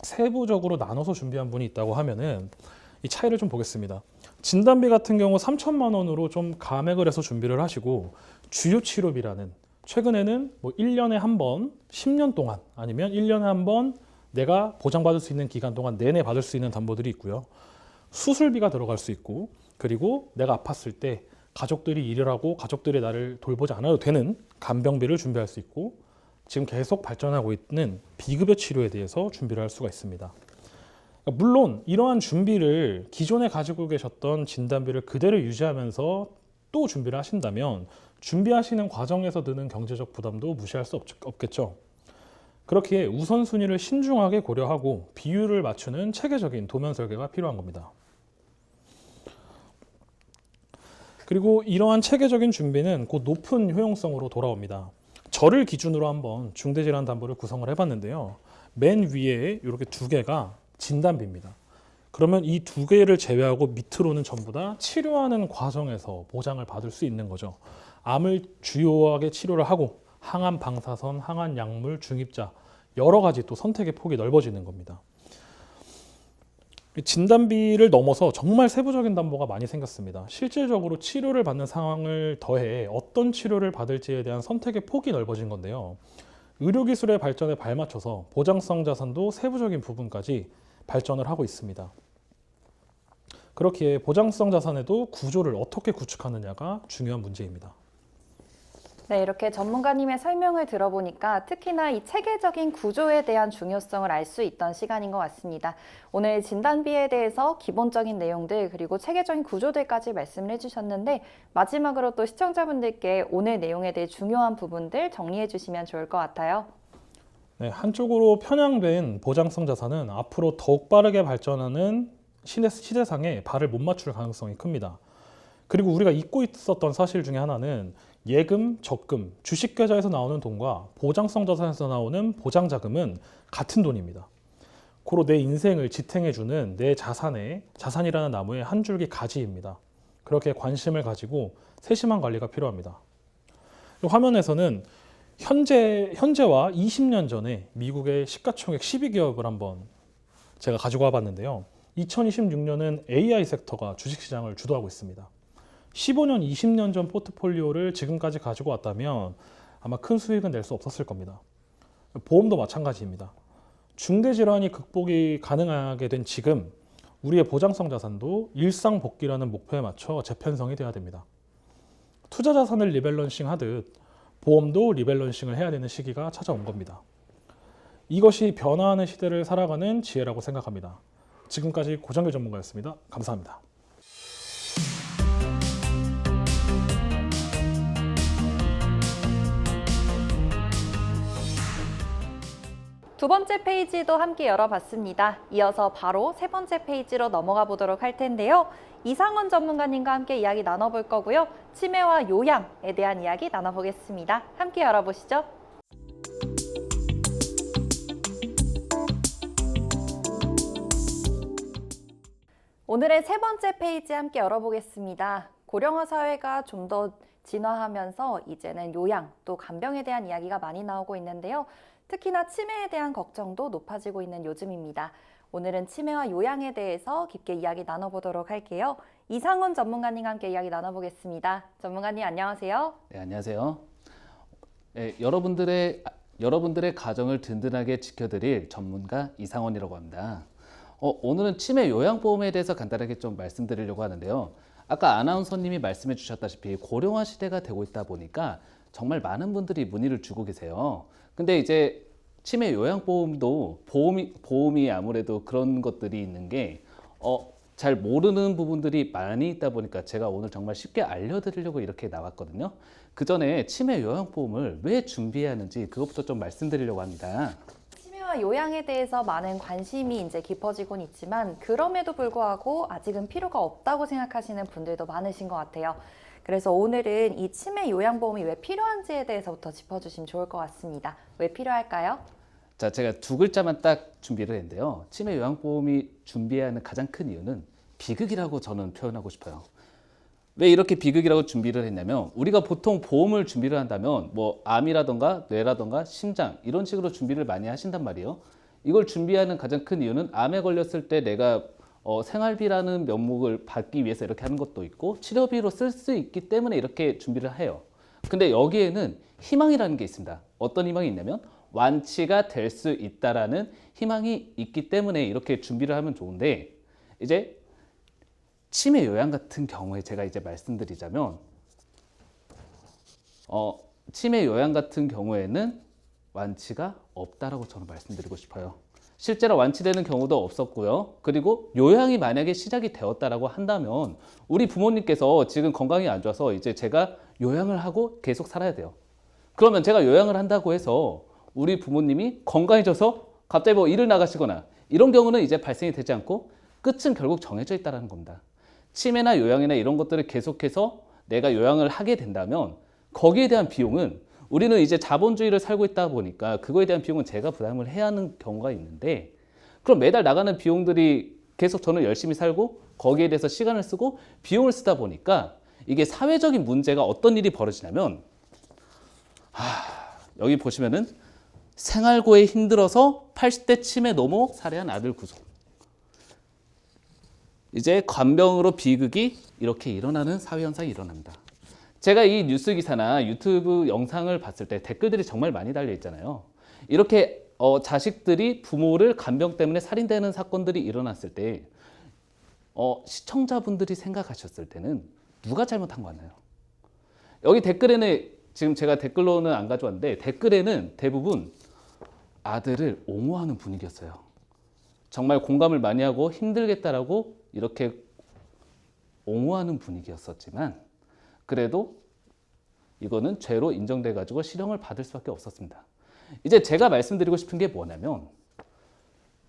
세부적으로 나눠서 준비한 분이 있다고 하면은 이 차이를 좀 보겠습니다. 진단비 같은 경우 3천만 원으로 좀 감액을 해서 준비를 하시고 주요 치료비라는 최근에는 1년에 한 번 10년 동안 아니면 1년에 한 번 내가 보장받을 수 있는 기간 동안 내내 받을 수 있는 담보들이 있고요. 수술비가 들어갈 수 있고 그리고 내가 아팠을 때 가족들이 일을 하고 가족들이 나를 돌보지 않아도 되는 간병비를 준비할 수 있고 지금 계속 발전하고 있는 비급여 치료에 대해서 준비를 할 수가 있습니다. 물론 이러한 준비를 기존에 가지고 계셨던 진단비를 그대로 유지하면서 또 준비를 하신다면 준비하시는 과정에서 드는 경제적 부담도 무시할 수 없겠죠. 그렇기에 우선순위를 신중하게 고려하고 비율을 맞추는 체계적인 도면 설계가 필요한 겁니다. 그리고 이러한 체계적인 준비는 곧 높은 효용성으로 돌아옵니다. 저를 기준으로 한번 중대질환담보를 구성을 해봤는데요. 맨 위에 이렇게 두 개가 진단비입니다. 그러면 이 두 개를 제외하고 밑으로는 전부 다 치료하는 과정에서 보장을 받을 수 있는 거죠. 암을 주요하게 치료를 하고 항암 방사선, 항암 약물, 중입자 여러 가지 또 선택의 폭이 넓어지는 겁니다. 진단비를 넘어서 정말 세부적인 담보가 많이 생겼습니다. 실질적으로 치료를 받는 상황을 더해 어떤 치료를 받을지에 대한 선택의 폭이 넓어진 건데요. 의료기술의 발전에 발맞춰서 보장성 자산도 세부적인 부분까지 발전을 하고 있습니다. 그렇기에 보장성 자산에도 구조를 어떻게 구축하느냐가 중요한 문제입니다. 네, 이렇게 전문가님의 설명을 들어보니까 특히나 이 체계적인 구조에 대한 중요성을 알 수 있던 시간인 것 같습니다. 오늘 진단비에 대해서 기본적인 내용들 그리고 체계적인 구조들까지 말씀을 해주셨는데 마지막으로 또 시청자분들께 오늘 내용에 대해 중요한 부분들 정리해 주시면 좋을 것 같아요. 네, 한쪽으로 편향된 보장성 자산은 앞으로 더욱 빠르게 발전하는 시대상에 발을 못 맞출 가능성이 큽니다. 그리고 우리가 잊고 있었던 사실 중에 하나는 예금, 적금, 주식계좌에서 나오는 돈과 보장성 자산에서 나오는 보장자금은 같은 돈입니다. 고로 내 인생을 지탱해주는 내 자산이라는 나무의 한 줄기 가지입니다. 그렇게 관심을 가지고 세심한 관리가 필요합니다. 이 화면에서는 현재와 20년 전에 미국의 시가총액 12기업을 한번 제가 가지고 와봤는데요. 2026년은 AI 섹터가 주식시장을 주도하고 있습니다. 15년, 20년 전 포트폴리오를 지금까지 가지고 왔다면 아마 큰 수익은 낼 수 없었을 겁니다. 보험도 마찬가지입니다. 중대질환이 극복이 가능하게 된 지금 우리의 보장성 자산도 일상 복귀라는 목표에 맞춰 재편성이 돼야 됩니다. 투자 자산을 리밸런싱 하듯 보험도 리밸런싱을 해야 되는 시기가 찾아온 겁니다. 이것이 변화하는 시대를 살아가는 지혜라고 생각합니다. 지금까지 고정길 전문가였습니다. 감사합니다. 두 번째 페이지도 함께 열어봤습니다. 이어서 바로 세 번째 페이지로 넘어가 보도록 할 텐데요. 이상원 전문가님과 함께 이야기 나눠볼 거고요. 치매와 요양에 대한 이야기 나눠보겠습니다. 함께 열어보시죠. 오늘의 세 번째 페이지 함께 열어보겠습니다. 고령화 사회가 좀 더 진화하면서 이제는 요양 또 간병에 대한 이야기가 많이 나오고 있는데요. 특히나 치매에 대한 걱정도 높아지고 있는 요즘입니다. 오늘은 치매와 요양에 대해서 깊게 이야기 나눠보도록 할게요. 이상원 전문가님과 함께 이야기 나눠보겠습니다. 전문가님 안녕하세요. 네, 안녕하세요. 네, 여러분들의 가정을 든든하게 지켜드릴 전문가 이상원이라고 합니다. 오늘은 치매 요양보험에 대해서 간단하게 좀 말씀드리려고 하는데요. 아까 아나운서님이 말씀해 주셨다시피 고령화 시대가 되고 있다 보니까 정말 많은 분들이 문의를 주고 계세요. 근데 이제 치매 요양보험도 보험이 아무래도 그런 것들이 있는 게 잘 모르는 부분들이 많이 있다 보니까 제가 오늘 정말 쉽게 알려드리려고 이렇게 나왔거든요. 그 전에 치매 요양보험을 왜 준비해야 하는지 그것부터 좀 말씀드리려고 합니다. 치매와 요양에 대해서 많은 관심이 이제 깊어지곤 있지만 그럼에도 불구하고 아직은 필요가 없다고 생각하시는 분들도 많으신 것 같아요. 그래서 오늘은 이 치매 요양보험이 왜 필요한지에 대해서부터 짚어주시면 좋을 것 같습니다. 왜 필요할까요? 자, 제가 두 글자만 딱 준비를 했는데요. 치매 요양보험이 준비해야 하는 가장 큰 이유는 비극이라고 저는 표현하고 싶어요. 왜 이렇게 비극이라고 준비를 했냐면 우리가 보통 보험을 준비를 한다면 뭐 암이라던가 뇌라던가 심장 이런 식으로 준비를 많이 하신단 말이에요. 이걸 준비하는 가장 큰 이유는 암에 걸렸을 때 내가 생활비라는 명목을 받기 위해서 이렇게 하는 것도 있고 치료비로 쓸 수 있기 때문에 이렇게 준비를 해요. 근데 여기에는 희망이라는 게 있습니다. 어떤 희망이 있냐면 완치가 될 수 있다라는 희망이 있기 때문에 이렇게 준비를 하면 좋은데 이제 치매 요양 같은 경우에 제가 이제 말씀드리자면 치매 요양 같은 경우에는 완치가 없다라고 저는 말씀드리고 싶어요. 실제로 완치되는 경우도 없었고요. 그리고 요양이 만약에 시작이 되었다라고 한다면 우리 부모님께서 지금 건강이 안 좋아서 이제 제가 요양을 하고 계속 살아야 돼요. 그러면 제가 요양을 한다고 해서 우리 부모님이 건강해져서 갑자기 뭐 일을 나가시거나 이런 경우는 이제 발생이 되지 않고 끝은 결국 정해져 있다는 겁니다. 치매나 요양이나 이런 것들을 계속해서 내가 요양을 하게 된다면 거기에 대한 비용은 우리는 이제 자본주의를 살고 있다 보니까 그거에 대한 비용은 제가 부담을 해야 하는 경우가 있는데 그럼 매달 나가는 비용들이 계속 저는 열심히 살고 거기에 대해서 시간을 쓰고 비용을 쓰다 보니까 이게 사회적인 문제가 어떤 일이 벌어지냐면 여기 보시면은 생활고에 힘들어서 80대 치매 노모 살해한 아들 구속. 이제 간병으로 비극이 이렇게 일어나는 사회 현상이 일어납니다. 제가 이 뉴스 기사나 유튜브 영상을 봤을 때 댓글들이 정말 많이 달려 있잖아요. 이렇게 자식들이 부모를 간병 때문에 살인되는 사건들이 일어났을 때 시청자분들이 생각하셨을 때는 누가 잘못한 거 같나요? 여기 댓글에는 지금 제가 댓글로는 안 가져왔는데 댓글에는 대부분 아들을 옹호하는 분위기였어요. 정말 공감을 많이 하고 힘들겠다라고 이렇게 옹호하는 분위기였었지만 그래도 이거는 죄로 인정돼 가지고 실형을 받을 수밖에 없었습니다. 이제 제가 말씀드리고 싶은 게 뭐냐면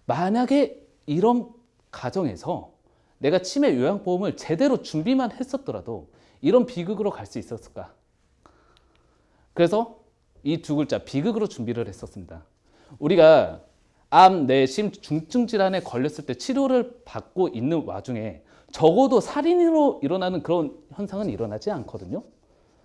만약에 이런 가정에서 내가 치매 요양보험을 제대로 준비만 했었더라도 이런 비극으로 갈 수 있었을까? 그래서 이 두 글자 비극으로 준비를 했었습니다. 우리가 암, 뇌, 심, 중증 질환에 걸렸을 때 치료를 받고 있는 와중에 적어도 살인으로 일어나는 그런 현상은 일어나지 않거든요.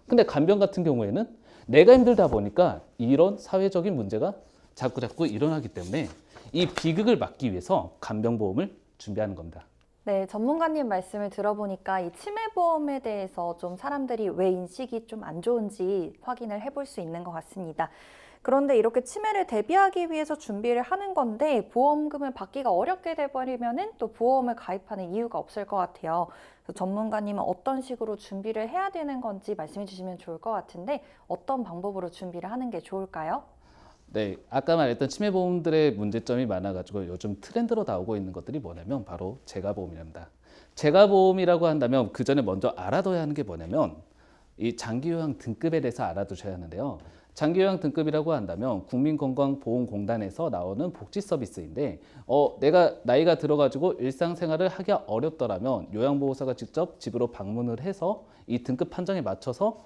근데 간병 같은 경우에는 내가 힘들다 보니까 이런 사회적인 문제가 자꾸 일어나기 때문에 이 비극을 막기 위해서 간병보험을 준비하는 겁니다. 네, 전문가님 말씀을 들어보니까 이 치매보험에 대해서 좀 사람들이 왜 인식이 좀 안 좋은지 확인을 해볼 수 있는 것 같습니다. 그런데 이렇게 치매를 대비하기 위해서 준비를 하는 건데 보험금을 받기가 어렵게 돼버리면은 또 보험을 가입하는 이유가 없을 것 같아요. 그래서 전문가님은 어떤 식으로 준비를 해야 되는 건지 말씀해 주시면 좋을 것 같은데 어떤 방법으로 준비를 하는 게 좋을까요? 네, 아까 말했던 치매보험들의 문제점이 많아가지고 요즘 트렌드로 나오고 있는 것들이 뭐냐면 바로 재가보험이랍니다. 재가보험이라고 한다면 그 전에 먼저 알아둬야 하는 게 뭐냐면 이 장기요양 등급에 대해서 알아두셔야 하는데요. 장기요양 등급이라고 한다면 국민건강보험공단에서 나오는 복지 서비스인데 내가 나이가 들어가지고 일상생활을 하기가 어렵더라면 요양보호사가 직접 집으로 방문을 해서 이 등급 판정에 맞춰서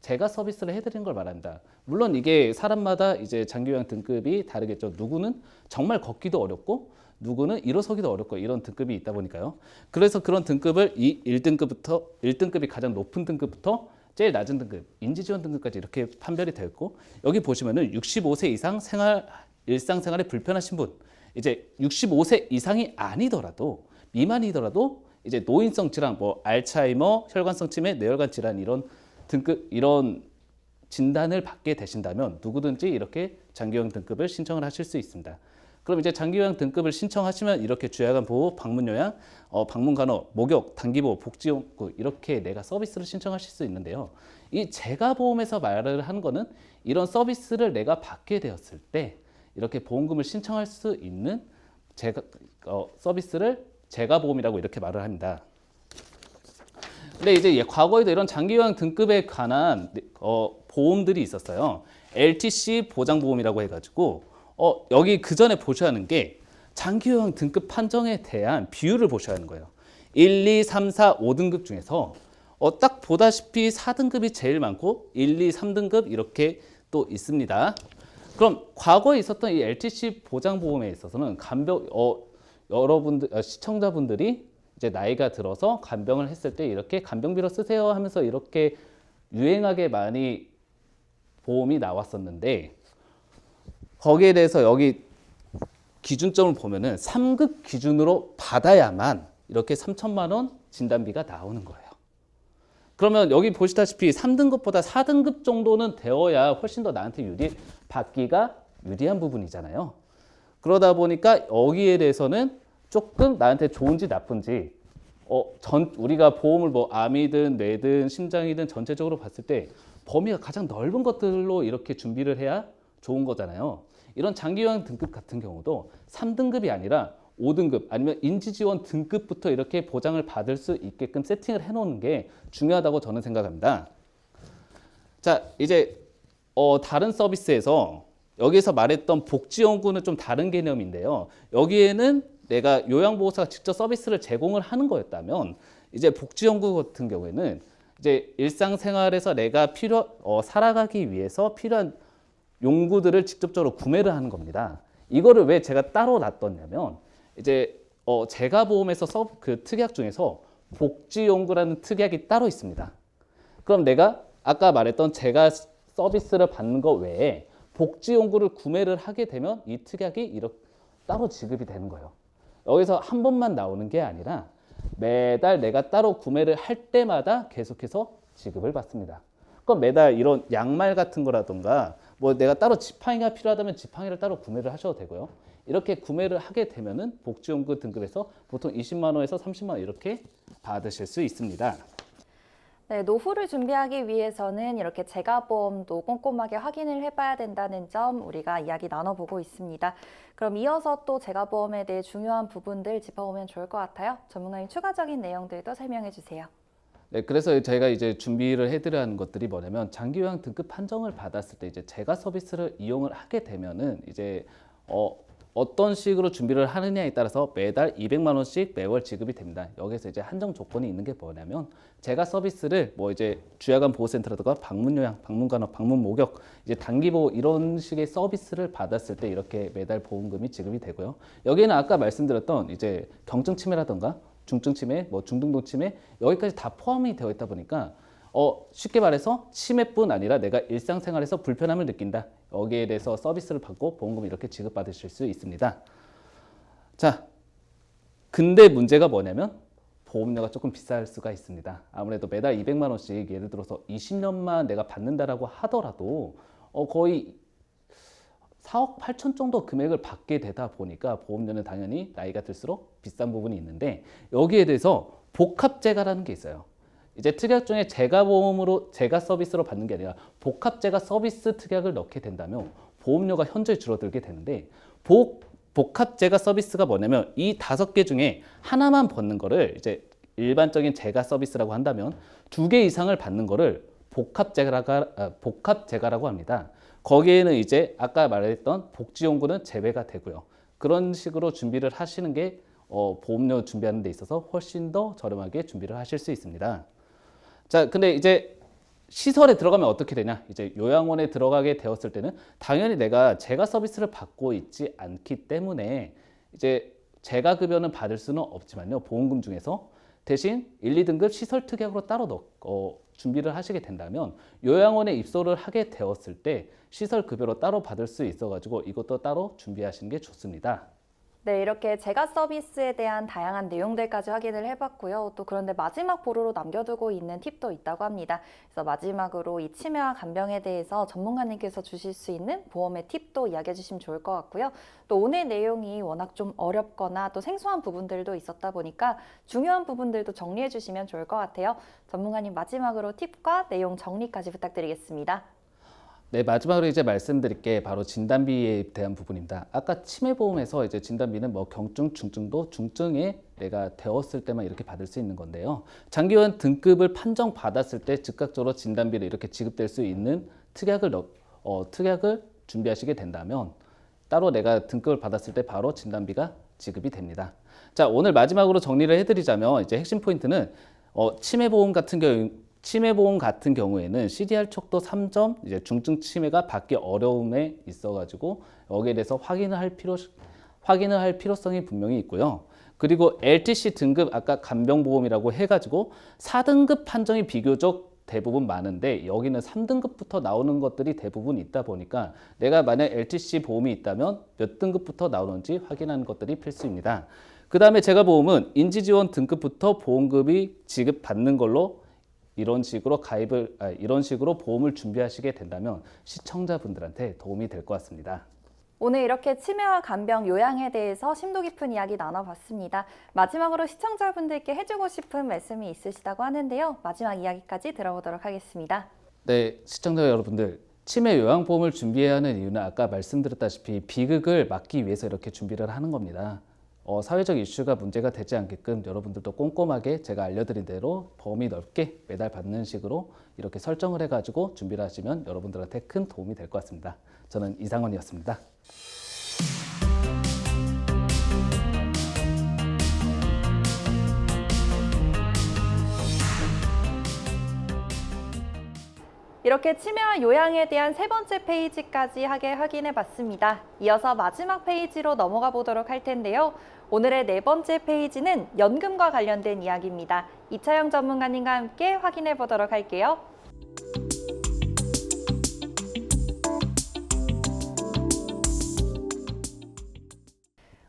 제가 서비스를 해드리는 걸 말합니다. 물론 이게 사람마다 이제 장기요양 등급이 다르겠죠. 누구는 정말 걷기도 어렵고 누구는 일어서기도 어렵고 이런 등급이 있다 보니까요. 그래서 그런 등급을 이 1등급이 가장 높은 등급부터 제일 낮은 등급, 인지지원 등급까지 이렇게 판별이 되어 있고 여기 보시면은 65세 이상 일상생활에 불편하신 분, 이제 65세 이상이 아니더라도 미만이더라도 이제 노인성 질환, 뭐 알츠하이머, 혈관성 치매, 뇌혈관 질환 이런 등급 이런 진단을 받게 되신다면 누구든지 이렇게 장기요양 등급을 신청을 하실 수 있습니다. 그럼 이제 장기요양 등급을 신청하시면 이렇게 주야간 보호, 방문요양, 방문간호, 목욕, 단기보호, 복지용구 이렇게 내가 서비스를 신청하실 수 있는데요. 이 재가보험에서 말을 하는 거는 이런 서비스를 내가 받게 되었을 때 이렇게 보험금을 신청할 수 있는 서비스를 재가보험이라고 이렇게 말을 합니다. 근데 이제 과거에도 이런 장기요양 등급에 관한 보험들이 있었어요. LTC 보장보험이라고 해가지고 여기 그 전에 보셔야 하는 게 장기요양 등급 판정에 대한 비율을 보셔야 하는 거예요. 1, 2, 3, 4, 5등급 중에서 딱 보다시피 4등급이 제일 많고 1, 2, 3등급 이렇게 또 있습니다. 그럼 과거에 있었던 이 LTC 보장보험에 있어서는 여러분들 시청자분들이 이제 나이가 들어서 간병을 했을 때 이렇게 간병비로 쓰세요 하면서 이렇게 유행하게 많이 보험이 나왔었는데 거기에 대해서 여기 기준점을 보면은 3급 기준으로 받아야만 이렇게 3천만 원 진단비가 나오는 거예요. 그러면 여기 보시다시피 3등급보다 4등급 정도는 되어야 훨씬 더 나한테 받기가 유리한 부분이잖아요. 그러다 보니까 여기에 대해서는 조금 나한테 좋은지 나쁜지 우리가 보험을 뭐 암이든 뇌든 심장이든 전체적으로 봤을 때 범위가 가장 넓은 것들로 이렇게 준비를 해야 좋은 거잖아요. 이런 장기요양 등급 같은 경우도 3등급이 아니라 5등급 아니면 인지지원 등급부터 이렇게 보장을 받을 수 있게끔 세팅을 해놓는 게 중요하다고 저는 생각합니다. 자, 이제 다른 서비스에서 여기서 말했던 복지연구는 좀 다른 개념인데요. 여기에는 내가 요양보호사가 직접 서비스를 제공을 하는 거였다면 이제 복지연구 같은 경우에는 이제 일상생활에서 내가 살아가기 위해서 필요한 용구들을 직접적으로 구매를 하는 겁니다. 이거를 왜 제가 따로 놔뒀냐면 이제 제가 보험에서 그 특약 중에서 복지연구라는 특약이 따로 있습니다. 그럼 내가 아까 말했던 제가 서비스를 받는 것 외에 복지연구를 구매를 하게 되면 이 특약이 이렇게 따로 지급이 되는 거예요. 여기서 한 번만 나오는 게 아니라 매달 내가 따로 구매를 할 때마다 계속해서 지급을 받습니다. 그럼 매달 이런 양말 같은 거라든가 뭐 내가 따로 지팡이가 필요하다면 지팡이를 따로 구매를 하셔도 되고요. 이렇게 구매를 하게 되면은 복지연구 등급에서 보통 20만 원에서 30만 원 이렇게 받으실 수 있습니다. 네, 노후를 준비하기 위해서는 이렇게 재가보험도 꼼꼼하게 확인을 해봐야 된다는 점 우리가 이야기 나눠보고 있습니다. 그럼 이어서 또 재가보험에 대해 중요한 부분들 짚어보면 좋을 것 같아요. 전문가님 추가적인 내용들도 설명해 주세요. 네, 그래서 제가 이제 준비를 해드려야 하는 것들이 뭐냐면 장기요양 등급 판정을 받았을 때 이제 제가 서비스를 이용을 하게 되면은 이제 어떤 식으로 준비를 하느냐에 따라서 매달 200만 원씩 매월 지급이 됩니다. 여기서 이제 한정 조건이 있는 게 뭐냐면 제가 서비스를 뭐 이제 주야간 보호센터라든가 방문요양, 방문간호, 방문목욕, 이제 단기보호 이런 식의 서비스를 받았을 때 이렇게 매달 보험금이 지급이 되고요. 여기는 아까 말씀드렸던 이제 경증 치매라든가 중증 치매, 뭐 중등도 치매 여기까지 다 포함이 되어 있다 보니까 쉽게 말해서 치매뿐 아니라 내가 일상생활에서 불편함을 느낀다. 여기에 대해서 서비스를 받고 보험금을 이렇게 지급받으실 수 있습니다. 자, 근데 문제가 뭐냐면 보험료가 조금 비쌀 수가 있습니다. 아무래도 매달 200만 원씩 예를 들어서 20년만 내가 받는다라고 하더라도 거의 4억 8천 정도 금액을 받게 되다 보니까 보험료는 당연히 나이가 들수록 비싼 부분이 있는데 여기에 대해서 복합재가라는 게 있어요. 이제 특약 중에 재가보험으로 재가 서비스로 받는 게 아니라 복합재가 서비스 특약을 넣게 된다면 보험료가 현저히 줄어들게 되는데 복합재가 서비스가 뭐냐면 이 5개 중에 하나만 받는 거를 이제 일반적인 재가 서비스라고 한다면 2개 이상을 받는 거를 복합재가라고 합니다. 거기에는 이제 아까 말했던 복지연구는 제외가 되고요. 그런 식으로 준비를 하시는 게 보험료 준비하는 데 있어서 훨씬 더 저렴하게 준비를 하실 수 있습니다. 자, 근데 이제 시설에 들어가면 어떻게 되냐? 이제 요양원에 들어가게 되었을 때는 당연히 내가 재가 서비스를 받고 있지 않기 때문에 이제 재가 급여는 받을 수는 없지만요. 보험금 중에서 대신 1, 2등급 시설 특약으로 따로 준비를 하시게 된다면 요양원에 입소를 하게 되었을 때 시설 급여로 따로 받을 수 있어가지고 이것도 따로 준비하시는 게 좋습니다. 네, 이렇게 재가 서비스에 대한 다양한 내용들까지 확인을 해봤고요. 또 그런데 마지막 보루로 남겨두고 있는 팁도 있다고 합니다. 그래서 마지막으로 이 치매와 간병에 대해서 전문가님께서 주실 수 있는 보험의 팁도 이야기해 주시면 좋을 것 같고요. 또 오늘 내용이 워낙 좀 어렵거나 또 생소한 부분들도 있었다 보니까 중요한 부분들도 정리해 주시면 좋을 것 같아요. 전문가님 마지막으로 팁과 내용 정리까지 부탁드리겠습니다. 네, 마지막으로 이제 말씀드릴 게 바로 진단비에 대한 부분입니다. 아까 치매보험에서 이제 진단비는 뭐 경증, 중증도, 중증에 내가 되었을 때만 이렇게 받을 수 있는 건데요. 장기요양 등급을 판정받았을 때 즉각적으로 진단비를 이렇게 지급될 수 있는 특약을 준비하시게 된다면 따로 내가 등급을 받았을 때 바로 진단비가 지급이 됩니다. 자, 오늘 마지막으로 정리를 해드리자면 이제 핵심 포인트는 치매보험 같은 경우에는 CDR 척도 3점, 이제 중증 치매가 받기 어려움에 있어가지고 여기에 대해서 확인을 할 필요성이 분명히 있고요. 그리고 LTC 등급 아까 간병보험이라고 해가지고 4등급 판정이 비교적 대부분 많은데 여기는 3등급부터 나오는 것들이 대부분 있다 보니까 내가 만약 LTC 보험이 있다면 몇 등급부터 나오는지 확인하는 것들이 필수입니다. 그 다음에 제가 보험은 인지지원 등급부터 보험금이 지급받는 걸로 이런 식으로 보험을 준비하시게 된다면 시청자분들한테 도움이 될 것 같습니다. 오늘 이렇게 치매와 간병, 요양에 대해서 심도 깊은 이야기 나눠봤습니다. 마지막으로 시청자분들께 해주고 싶은 말씀이 있으시다고 하는데요. 마지막 이야기까지 들어보도록 하겠습니다. 네, 시청자 여러분들, 치매 요양보험을 준비해야 하는 이유는 아까 말씀드렸다시피 비극을 막기 위해서 이렇게 준비를 하는 겁니다. 사회적 이슈가 문제가 되지 않게끔 여러분들도 꼼꼼하게 제가 알려드린 대로 범위 넓게 매달 받는 식으로 이렇게 설정을 해가지고 준비를 하시면 여러분들한테 큰 도움이 될 것 같습니다. 저는 이상원이었습니다. 이렇게 치매와 요양에 대한 세 번째 페이지까지 확인해 봤습니다. 이어서 마지막 페이지로 넘어가 보도록 할 텐데요. 오늘의 네 번째 페이지는 연금과 관련된 이야기입니다. 이차영 전문가님과 함께 확인해 보도록 할게요.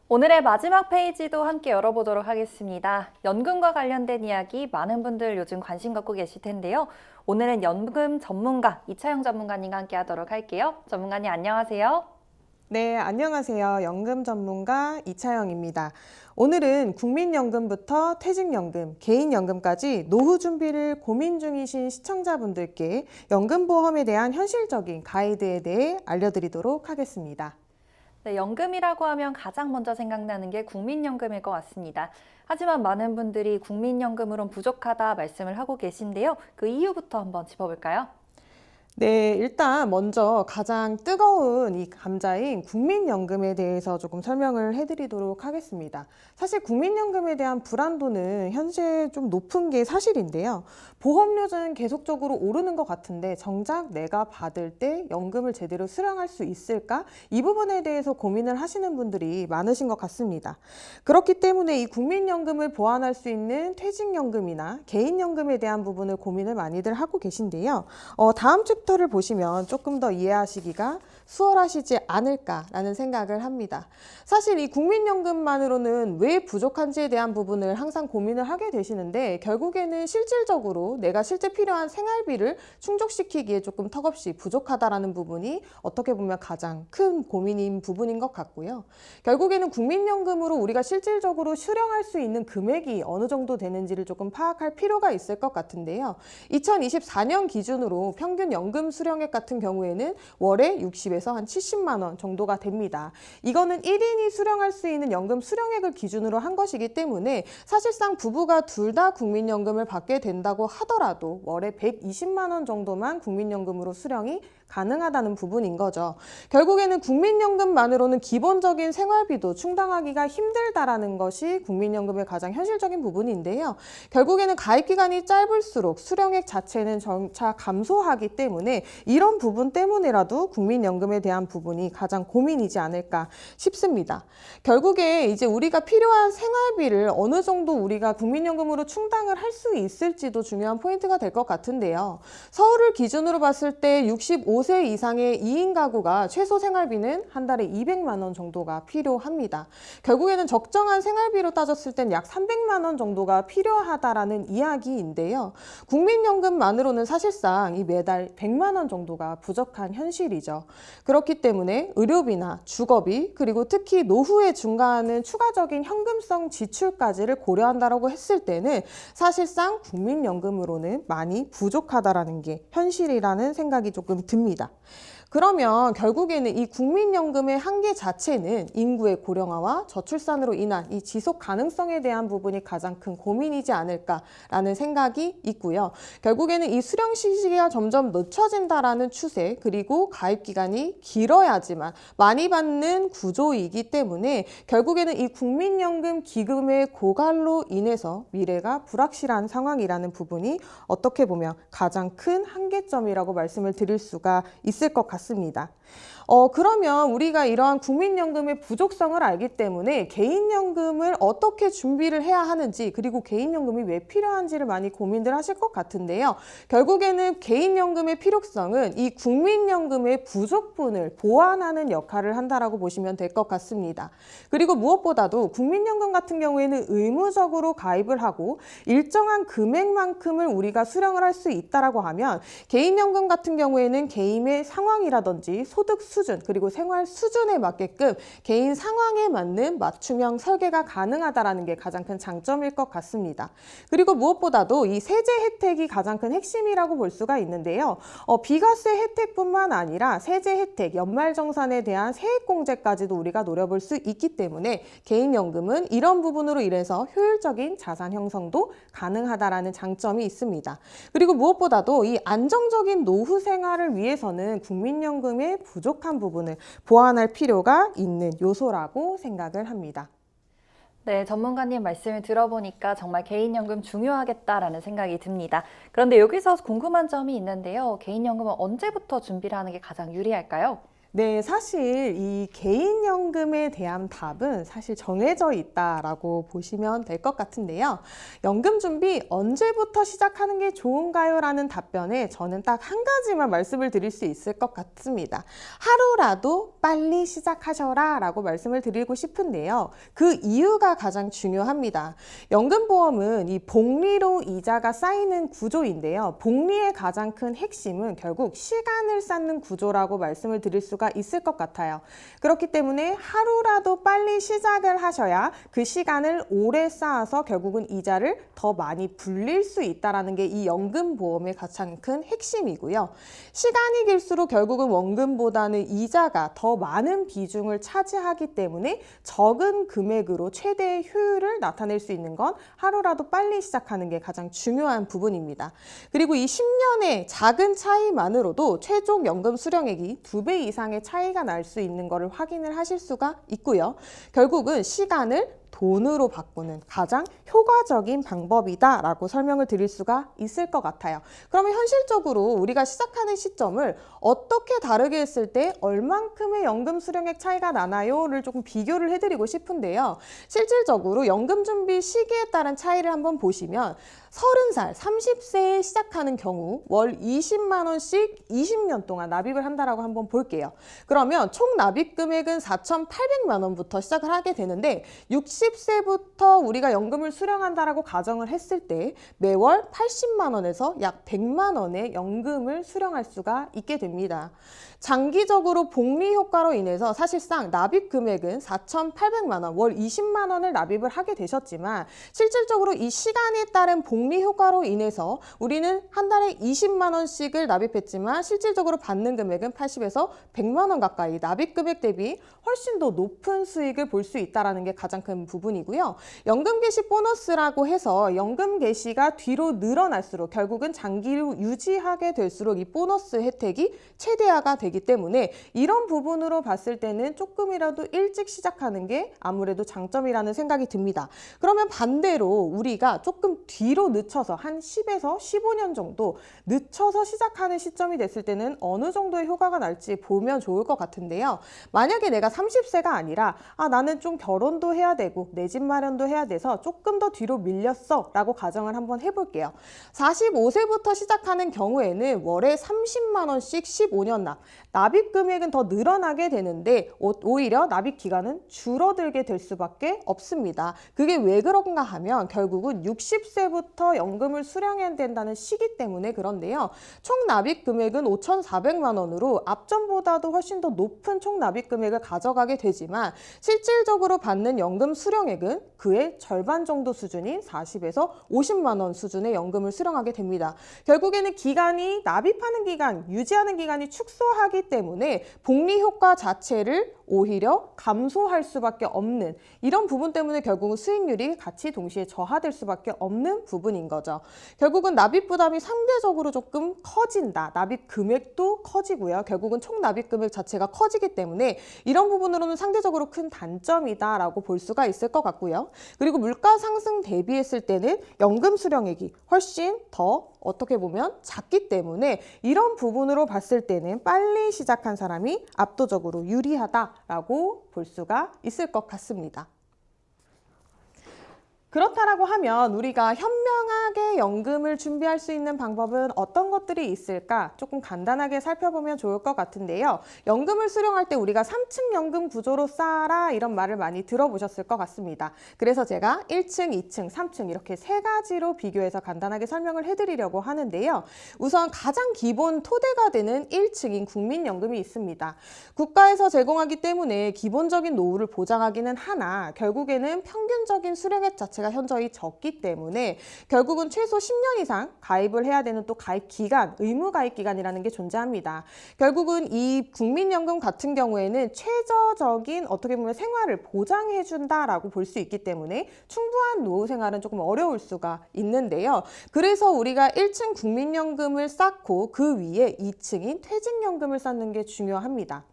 오늘의 마지막 페이지도 함께 열어보도록 하겠습니다. 연금과 관련된 이야기 많은 분들 요즘 관심 갖고 계실 텐데요. 오늘은 연금 전문가 이차영 전문가님과 함께 하도록 할게요. 전문가님 안녕하세요. 네, 안녕하세요. 연금 전문가 이차영입니다. 오늘은 국민연금부터 퇴직연금, 개인연금까지 노후 준비를 고민 중이신 시청자분들께 연금보험에 대한 현실적인 가이드에 대해 알려드리도록 하겠습니다. 네, 연금이라고 하면 가장 먼저 생각나는 게 국민연금일 것 같습니다. 하지만 많은 분들이 국민연금으론 부족하다 말씀을 하고 계신데요. 그 이유부터 한번 짚어볼까요? 네, 일단 먼저 가장 뜨거운 이 감자인 국민연금에 대해서 조금 설명을 해드리도록 하겠습니다. 사실 국민연금에 대한 불안도는 현재 좀 높은 게 사실인데요. 보험료는 계속적으로 오르는 것 같은데 정작 내가 받을 때 연금을 제대로 수령할 수 있을까? 이 부분에 대해서 고민을 하시는 분들이 많으신 것 같습니다. 그렇기 때문에 이 국민연금을 보완할 수 있는 퇴직연금이나 개인연금에 대한 부분을 고민을 많이들 하고 계신데요. 다음 챕터를 보시면 조금 더 이해하시기가 수월하시지 않을까라는 생각을 합니다. 사실 이 국민연금만으로는 왜 부족한지에 대한 부분을 항상 고민을 하게 되시는데 결국에는 실질적으로 내가 실제 필요한 생활비를 충족시키기에 조금 턱없이 부족하다라는 부분이 어떻게 보면 가장 큰 고민인 부분인 것 같고요. 결국에는 국민연금으로 우리가 실질적으로 수령할 수 있는 금액이 어느 정도 되는지를 조금 파악할 필요가 있을 것 같은데요. 2024년 기준으로 평균 연금 수령액 같은 경우에는 월에 60에서 한 70만 원 정도가 됩니다. 이거는 1인이 수령할 수 있는 연금 수령액을 기준으로 한 것이기 때문에 사실상 부부가 둘 다 국민연금을 받게 된다고 하더라도 월에 120만 원 정도만 국민연금으로 수령이 가능하다는 부분인 거죠. 결국에는 국민연금만으로는 기본적인 생활비도 충당하기가 힘들다라는 것이 국민연금의 가장 현실적인 부분인데요. 결국에는 가입기간이 짧을수록 수령액 자체는 점차 감소하기 때문에 이런 부분 때문에라도 국민연금에 대한 부분이 가장 고민이지 않을까 싶습니다. 결국에 이제 우리가 필요한 생활비를 어느 정도 우리가 국민연금으로 충당을 할 수 있을지도 중요한 포인트가 될 것 같은데요. 서울을 기준으로 봤을 때 65세 이상의 2인 가구가 최소 생활비는 한 달에 200만 원 정도가 필요합니다. 결국에는 적정한 생활비로 따졌을 땐 약 300만 원 정도가 필요하다라는 이야기인데요. 국민연금만으로는 사실상 이 매달 100만 원 정도가 부족한 현실이죠. 그렇기 때문에 의료비나 주거비 그리고 특히 노후에 증가하는 추가적인 현금성 지출까지를 고려한다라고 했을 때는 사실상 국민연금으로는 많이 부족하다라는 게 현실이라는 생각이 조금 듭니다. 그러면 결국에는 이 국민연금의 한계 자체는 인구의 고령화와 저출산으로 인한 이 지속 가능성에 대한 부분이 가장 큰 고민이지 않을까라는 생각이 있고요. 결국에는 이 수령 시기가 점점 늦춰진다라는 추세 그리고 가입 기간이 길어야지만 많이 받는 구조이기 때문에 결국에는 이 국민연금 기금의 고갈로 인해서 미래가 불확실한 상황이라는 부분이 어떻게 보면 가장 큰 한계점이라고 말씀을 드릴 수가 있을 것 같습니다. 그러면 우리가 이러한 국민연금의 부족성을 알기 때문에 개인연금을 어떻게 준비를 해야 하는지 그리고 개인연금이 왜 필요한지를 많이 고민들 하실 것 같은데요. 결국에는 개인연금의 필요성은 이 국민연금의 부족분을 보완하는 역할을 한다라고 보시면 될 것 같습니다. 그리고 무엇보다도 국민연금 같은 경우에는 의무적으로 가입을 하고 일정한 금액만큼을 우리가 수령을 할 수 있다라고 하면 개인연금 같은 경우에는 개인의 상황이라든지 소득 수준 그리고 생활 수준에 맞게끔 개인 상황에 맞는 맞춤형 설계가 가능하다는 게 가장 큰 장점일 것 같습니다. 그리고 무엇보다도 이 세제 혜택이 가장 큰 핵심이라고 볼 수가 있는데요. 비과세 혜택뿐만 아니라 세제 혜택, 연말정산에 대한 세액공제까지도 우리가 노려볼 수 있기 때문에 개인연금은 이런 부분으로 인해서 효율적인 자산 형성도 가능하다라는 장점이 있습니다. 그리고 무엇보다도 이 안정적인 노후 생활을 위해서는 국민연금의 부족한 부분을 보완할 필요가 있는 요소라고 생각을 합니다. 네, 전문가님 말씀을 들어보니까 정말 개인연금 중요하겠다라는 생각이 듭니다. 그런데 여기서 궁금한 점이 있는데요. 개인연금은 언제부터 준비를 하는 게 가장 유리할까요? 네, 사실 이 개인연금에 대한 답은 사실 정해져 있다라고 보시면 될 것 같은데요. 연금 준비 언제부터 시작하는 게 좋은가요? 라는 답변에 저는 딱 한 가지만 말씀을 드릴 수 있을 것 같습니다. 하루라도 빨리 시작하셔라 라고 말씀을 드리고 싶은데요. 그 이유가 가장 중요합니다. 연금보험은 이 복리로 이자가 쌓이는 구조인데요. 복리의 가장 큰 핵심은 결국 시간을 쌓는 구조라고 말씀을 드릴 수가 있을 것 같아요. 그렇기 때문에 하루라도 빨리 시작을 하셔야 그 시간을 오래 쌓아서 결국은 이자를 더 많이 불릴 수 있다는 게 이 연금보험의 가장 큰 핵심이고요. 시간이 길수록 결국은 원금보다는 이자가 더 많은 비중을 차지하기 때문에 적은 금액으로 최대의 효율을 나타낼 수 있는 건 하루라도 빨리 시작하는 게 가장 중요한 부분입니다. 그리고 이 10년의 작은 차이만으로도 최종 연금 수령액이 2배 이상의 차이가 날 수 있는 것을 확인을 하실 수가 있고요. 결국은 시간을 돈으로 바꾸는 가장 효과적인 방법이다라고 설명을 드릴 수가 있을 것 같아요. 그러면 현실적으로 우리가 시작하는 시점을 어떻게 다르게 했을 때 얼만큼의 연금 수령액 차이가 나나요?를 조금 비교를 해드리고 싶은데요. 실질적으로 연금 준비 시기에 따른 차이를 한번 보시면 30살, 30세에 시작하는 경우 월 20만 원씩 20년 동안 납입을 한다라고 한번 볼게요. 그러면 총 납입 금액은 4,800만 원부터 시작을 하게 되는데 60세부터 우리가 연금을 수령한다라고 가정을 했을 때 매월 80만 원에서 약 100만 원의 연금을 수령할 수가 있게 됩니다. 장기적으로 복리 효과로 인해서 사실상 납입 금액은 4,800만 원, 월 20만 원을 납입을 하게 되셨지만 실질적으로 이 시간에 따른 복리 효과로 인해서 우리는 한 달에 20만 원씩을 납입했지만 실질적으로 받는 금액은 80에서 100만 원 가까이 납입 금액 대비 훨씬 더 높은 수익을 볼 수 있다는 게 가장 큰 부분이고요. 연금 개시 보너스라고 해서 연금 개시가 뒤로 늘어날수록 결국은 장기로 유지하게 될수록 이 보너스 혜택이 최대화가 되기 때문에 이런 부분으로 봤을 때는 조금이라도 일찍 시작하는 게 아무래도 장점이라는 생각이 듭니다. 그러면 반대로 우리가 조금 뒤로 늦춰서 한 10에서 15년 정도 늦춰서 시작하는 시점이 됐을 때는 어느 정도의 효과가 날지 보면 좋을 것 같은데요. 만약에 내가 30세가 아니라 나는 좀 결혼도 해야 되고 내 집 마련도 해야 돼서 조금 더 뒤로 밀렸어 라고 가정을 한번 해볼게요. 45세부터 시작하는 경우에는 월에 30만 원씩 15년 납입 금액은 더 늘어나게 되는데 오히려 납입 기간은 줄어들게 될 수밖에 없습니다. 그게 왜 그런가 하면 결국은 60세부터 연금을 수령해야 된다는 시기 때문에 그런데요. 총 납입 금액은 5,400만 원으로 앞전보다도 훨씬 더 높은 총 납입 금액을 가져가게 되지만 실질적으로 받는 연금 수령액은 그의 절반 정도 수준인 40에서 50만 원 수준의 연금을 수령하게 됩니다. 결국에는 기간이 납입하는 기간, 유지하는 기간이 축소하기 때문에 복리 효과 자체를 오히려 감소할 수밖에 없는 이런 부분 때문에 결국은 수익률이 같이 동시에 저하될 수밖에 없는 부분인 거죠. 결국은 납입 부담이 상대적으로 조금 커진다. 납입 금액도 커지고요. 결국은 총 납입 금액 자체가 커지기 때문에 이런 부분으로는 상대적으로 큰 단점이다라고 볼 수가 있을 것 같고요. 그리고 물가 상승 대비했을 때는 연금 수령액이 훨씬 더 어떻게 보면 작기 때문에 이런 부분으로 봤을 때는 빨리 시작한 사람이 압도적으로 유리하다라고 볼 수가 있을 것 같습니다. 그렇다라고 하면 우리가 현명한 간단하게 연금을 준비할 수 있는 방법은 어떤 것들이 있을까? 조금 간단하게 살펴보면 좋을 것 같은데요. 연금을 수령할 때 우리가 3층 연금 구조로 쌓아라 이런 말을 많이 들어보셨을 것 같습니다. 그래서 제가 1층, 2층, 3층 이렇게 세 가지로 비교해서 간단하게 설명을 해드리려고 하는데요. 우선 가장 기본 토대가 되는 1층인 국민연금이 있습니다. 국가에서 제공하기 때문에 기본적인 노후를 보장하기는 하나 결국에는 평균적인 수령액 자체가 현저히 적기 때문에 결국은 최소 10년 이상 가입을 해야 되는 또 가입 기간, 의무 가입 기간이라는 게 존재합니다. 결국은 이 국민연금 같은 경우에는 최저적인 어떻게 보면 생활을 보장해 준다라고 볼 수 있기 때문에 충분한 노후 생활은 조금 어려울 수가 있는데요. 그래서 우리가 1층 국민연금을 쌓고 그 위에 2층인 퇴직연금을 쌓는 게 중요합니다.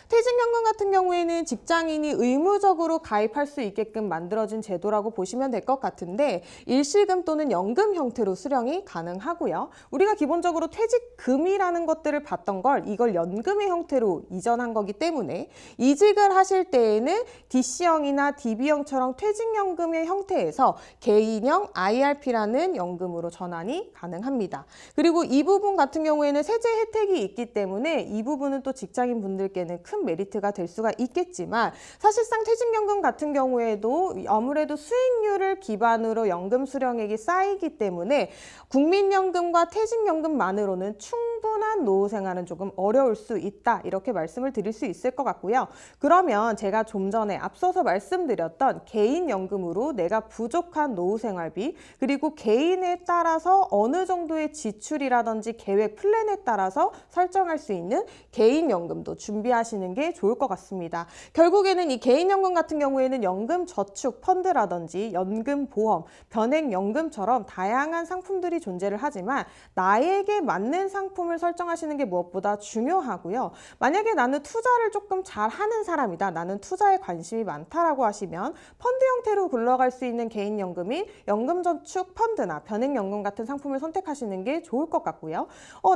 퇴직연금 같은 경우에는 직장인이 의무적으로 가입할 수 있게끔 만들어진 제도라고 보시면 될 것 같은데 일시금 또는 연금 형태로 수령이 가능하고요. 우리가 기본적으로 퇴직금이라는 것들을 봤던 걸 이걸 연금의 형태로 이전한 거기 때문에 이직을 하실 때에는 DC형이나 DB형처럼 퇴직연금의 형태에서 개인형 IRP라는 연금으로 전환이 가능합니다. 그리고 이 부분 같은 경우에는 세제 혜택이 있기 때문에 이 부분은 또 직장인 분들께는 큰 메리트가 될 수가 있겠지만 사실상 퇴직연금 같은 경우에도 아무래도 수익률을 기반으로 연금 수령액이 쌓이기 때문에 국민연금과 퇴직연금만으로는 충분한 노후 생활은 조금 어려울 수 있다 이렇게 말씀을 드릴 수 있을 것 같고요. 그러면 제가 좀 전에 앞서서 말씀드렸던 개인연금으로 내가 부족한 노후 생활비 그리고 개인에 따라서 어느 정도의 지출이라든지 계획 플랜에 따라서 설정할 수 있는 개인연금도 준비하시는 게 좋을 것 같습니다. 결국에는 이 개인연금 같은 경우에는 연금 저축 펀드라든지 연금 보험, 변액연금처럼 다양한 상품들이 존재를 하지만 나에게 맞는 상품을 설정하시는 게 무엇보다 중요하고요. 만약에 나는 투자를 조금 잘하는 사람이다. 나는 투자에 관심이 많다라고 하시면 펀드 형태로 굴러갈 수 있는 개인연금인 연금저축 펀드나 변액연금 같은 상품을 선택하시는 게 좋을 것 같고요.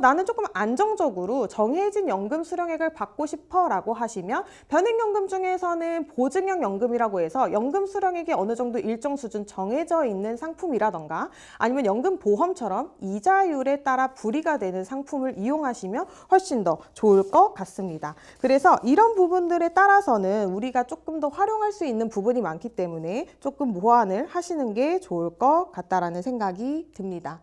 나는 조금 안정적으로 정해진 연금 수령액을 받고 싶어 라고 하시면 변액연금 중에서는 보증형 연금이라고 해서 연금 수령액이 어느 정도 일정 수준 정해져 있는 상품이라던가 아니면 연금 보험처럼 이자율에 따라 불이가 되는 상품을 이용하시면 훨씬 더 좋을 것 같습니다. 그래서 이런 부분들에 따라서는 우리가 조금 더 활용할 수 있는 부분이 많기 때문에 조금 보완을 하시는 게 좋을 것 같다라는 생각이 듭니다.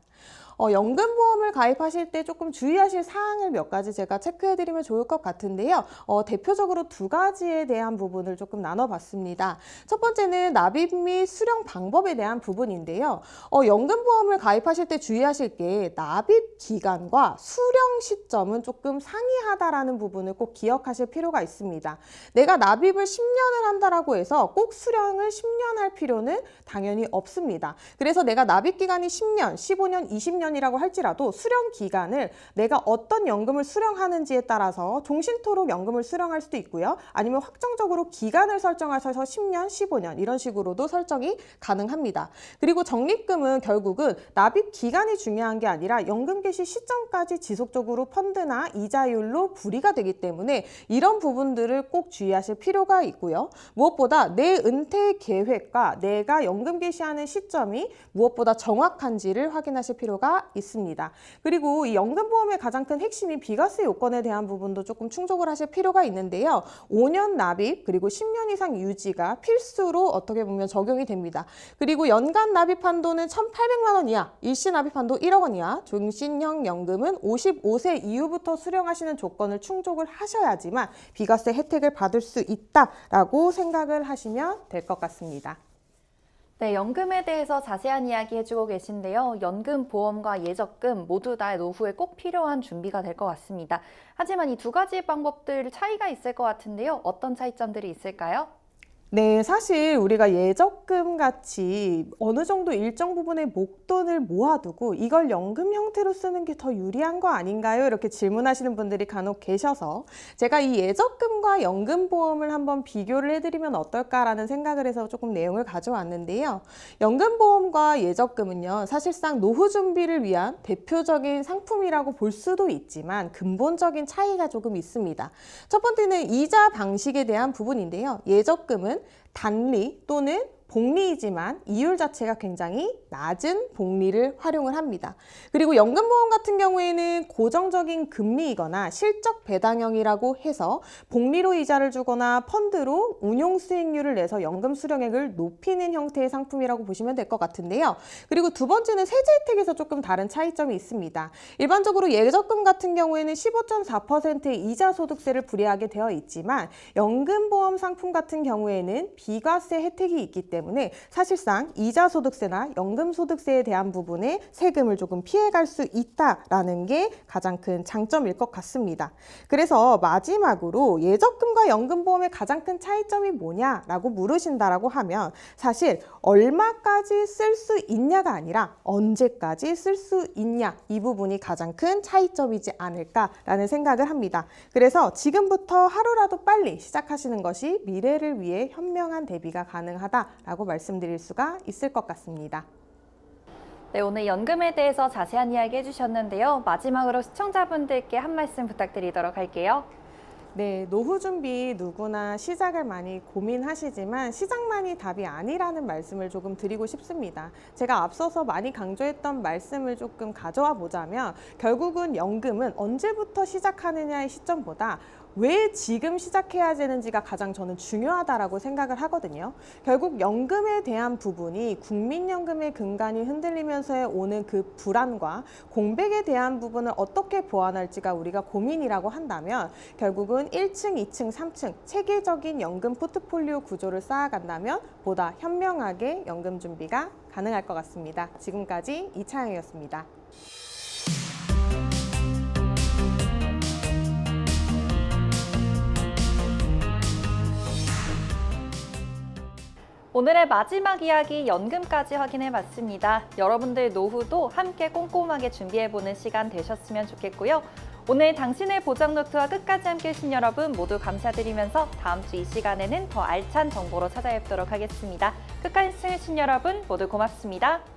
연금보험을 가입하실 때 조금 주의하실 사항을 몇 가지 제가 체크해드리면 좋을 것 같은데요. 대표적으로 두 가지에 대한 부분을 조금 나눠봤습니다. 첫 번째는 납입 및 수령 방법에 대한 부분인데요. 연금보험을 가입하실 때 주의하실 게 납입 기간과 수령 시점은 조금 상이하다라는 부분을 꼭 기억하실 필요가 있습니다. 내가 납입을 10년을 한다라고 해서 꼭 수령을 10년 할 필요는 당연히 없습니다. 그래서 내가 납입 기간이 10년, 15년, 20년 이라고 할지라도 수령 기간을 내가 어떤 연금을 수령하는지에 따라서 종신토록 연금을 수령할 수도 있고요. 아니면 확정적으로 기간을 설정하셔서 10년, 15년 이런 식으로도 설정이 가능합니다. 그리고 적립금은 결국은 납입 기간이 중요한 게 아니라 연금 개시 시점까지 지속적으로 펀드나 이자율로 불이가 되기 때문에 이런 부분들을 꼭 주의하실 필요가 있고요. 무엇보다 내 은퇴 계획과 내가 연금 개시하는 시점이 무엇보다 정확한지를 확인하실 필요가 있습니다. 그리고 이 연금보험의 가장 큰 핵심인 비과세 요건에 대한 부분도 조금 충족을 하실 필요가 있는데요. 5년 납입 그리고 10년 이상 유지가 필수로 어떻게 보면 적용이 됩니다. 그리고 연간 납입 한도는 1,800만 원 이하, 일시 납입 한도 1억 원 이하, 종신형 연금은 55세 이후부터 수령하시는 조건을 충족을 하셔야지만 비과세 혜택을 받을 수 있다라고 생각을 하시면 될 것 같습니다. 네, 연금에 대해서 자세한 이야기 해주고 계신데요. 연금, 보험과 예적금 모두 다 노후에 꼭 필요한 준비가 될 것 같습니다. 하지만 이 두 가지 방법들 차이가 있을 것 같은데요. 어떤 차이점들이 있을까요? 네, 사실 우리가 예적금 같이 어느 정도 일정 부분의 목돈을 모아두고 이걸 연금 형태로 쓰는 게 더 유리한 거 아닌가요? 이렇게 질문하시는 분들이 간혹 계셔서 제가 이 예적금과 연금보험을 한번 비교를 해드리면 어떨까라는 생각을 해서 조금 내용을 가져왔는데요. 연금보험과 예적금은요, 사실상 노후 준비를 위한 대표적인 상품이라고 볼 수도 있지만 근본적인 차이가 조금 있습니다. 첫 번째는 이자 방식에 대한 부분인데요. 예적금은 단리 또는 복리이지만 이율 자체가 굉장히 낮은 복리를 활용을 합니다. 그리고 연금보험 같은 경우에는 고정적인 금리이거나 실적 배당형이라고 해서 복리로 이자를 주거나 펀드로 운용 수익률을 내서 연금 수령액을 높이는 형태의 상품이라고 보시면 될 것 같은데요. 그리고 두 번째는 세제 혜택에서 조금 다른 차이점이 있습니다. 일반적으로 예적금 같은 경우에는 15.4%의 이자 소득세를 부과하게 되어 있지만 연금보험 상품 같은 경우에는 비과세 혜택이 있기 때문에 사실상 이자 소득세나 연금 소득세에 대한 부분에 세금을 조금 피해갈 수 있다라는 게 가장 큰 장점일 것 같습니다. 그래서 마지막으로 예적금과 연금보험의 가장 큰 차이점이 뭐냐라고 물으신다라고 하면 사실 얼마까지 쓸 수 있냐가 아니라 언제까지 쓸 수 있냐, 이 부분이 가장 큰 차이점이지 않을까라는 생각을 합니다. 그래서 지금부터 하루라도 빨리 시작하시는 것이 미래를 위해 현명한 대비가 가능하다라고 말씀드릴 수가 있을 것 같습니다. 네, 오늘 연금에 대해서 자세한 이야기 해주셨는데요. 마지막으로 시청자분들께 한 말씀 부탁드리도록 할게요. 네, 노후 준비 누구나 시작을 많이 고민하시지만 시작만이 답이 아니라는 말씀을 조금 드리고 싶습니다. 제가 앞서서 많이 강조했던 말씀을 조금 가져와 보자면 결국은 연금은 언제부터 시작하느냐의 시점보다 왜 지금 시작해야 되는지가 가장 저는 중요하다라고 생각을 하거든요. 결국 연금에 대한 부분이 국민연금의 근간이 흔들리면서 오는 그 불안과 공백에 대한 부분을 어떻게 보완할지가 우리가 고민이라고 한다면 결국은 1층, 2층, 3층 체계적인 연금 포트폴리오 구조를 쌓아간다면 보다 현명하게 연금 준비가 가능할 것 같습니다. 지금까지 이차영이었습니다. 오늘의 마지막 이야기 연금까지 확인해 봤습니다. 여러분들 노후도 함께 꼼꼼하게 준비해보는 시간 되셨으면 좋겠고요. 오늘 당신의 보장노트와 끝까지 함께 해주신 여러분 모두 감사드리면서 다음 주 이 시간에는 더 알찬 정보로 찾아뵙도록 하겠습니다. 끝까지 시청해주신 여러분 모두 고맙습니다.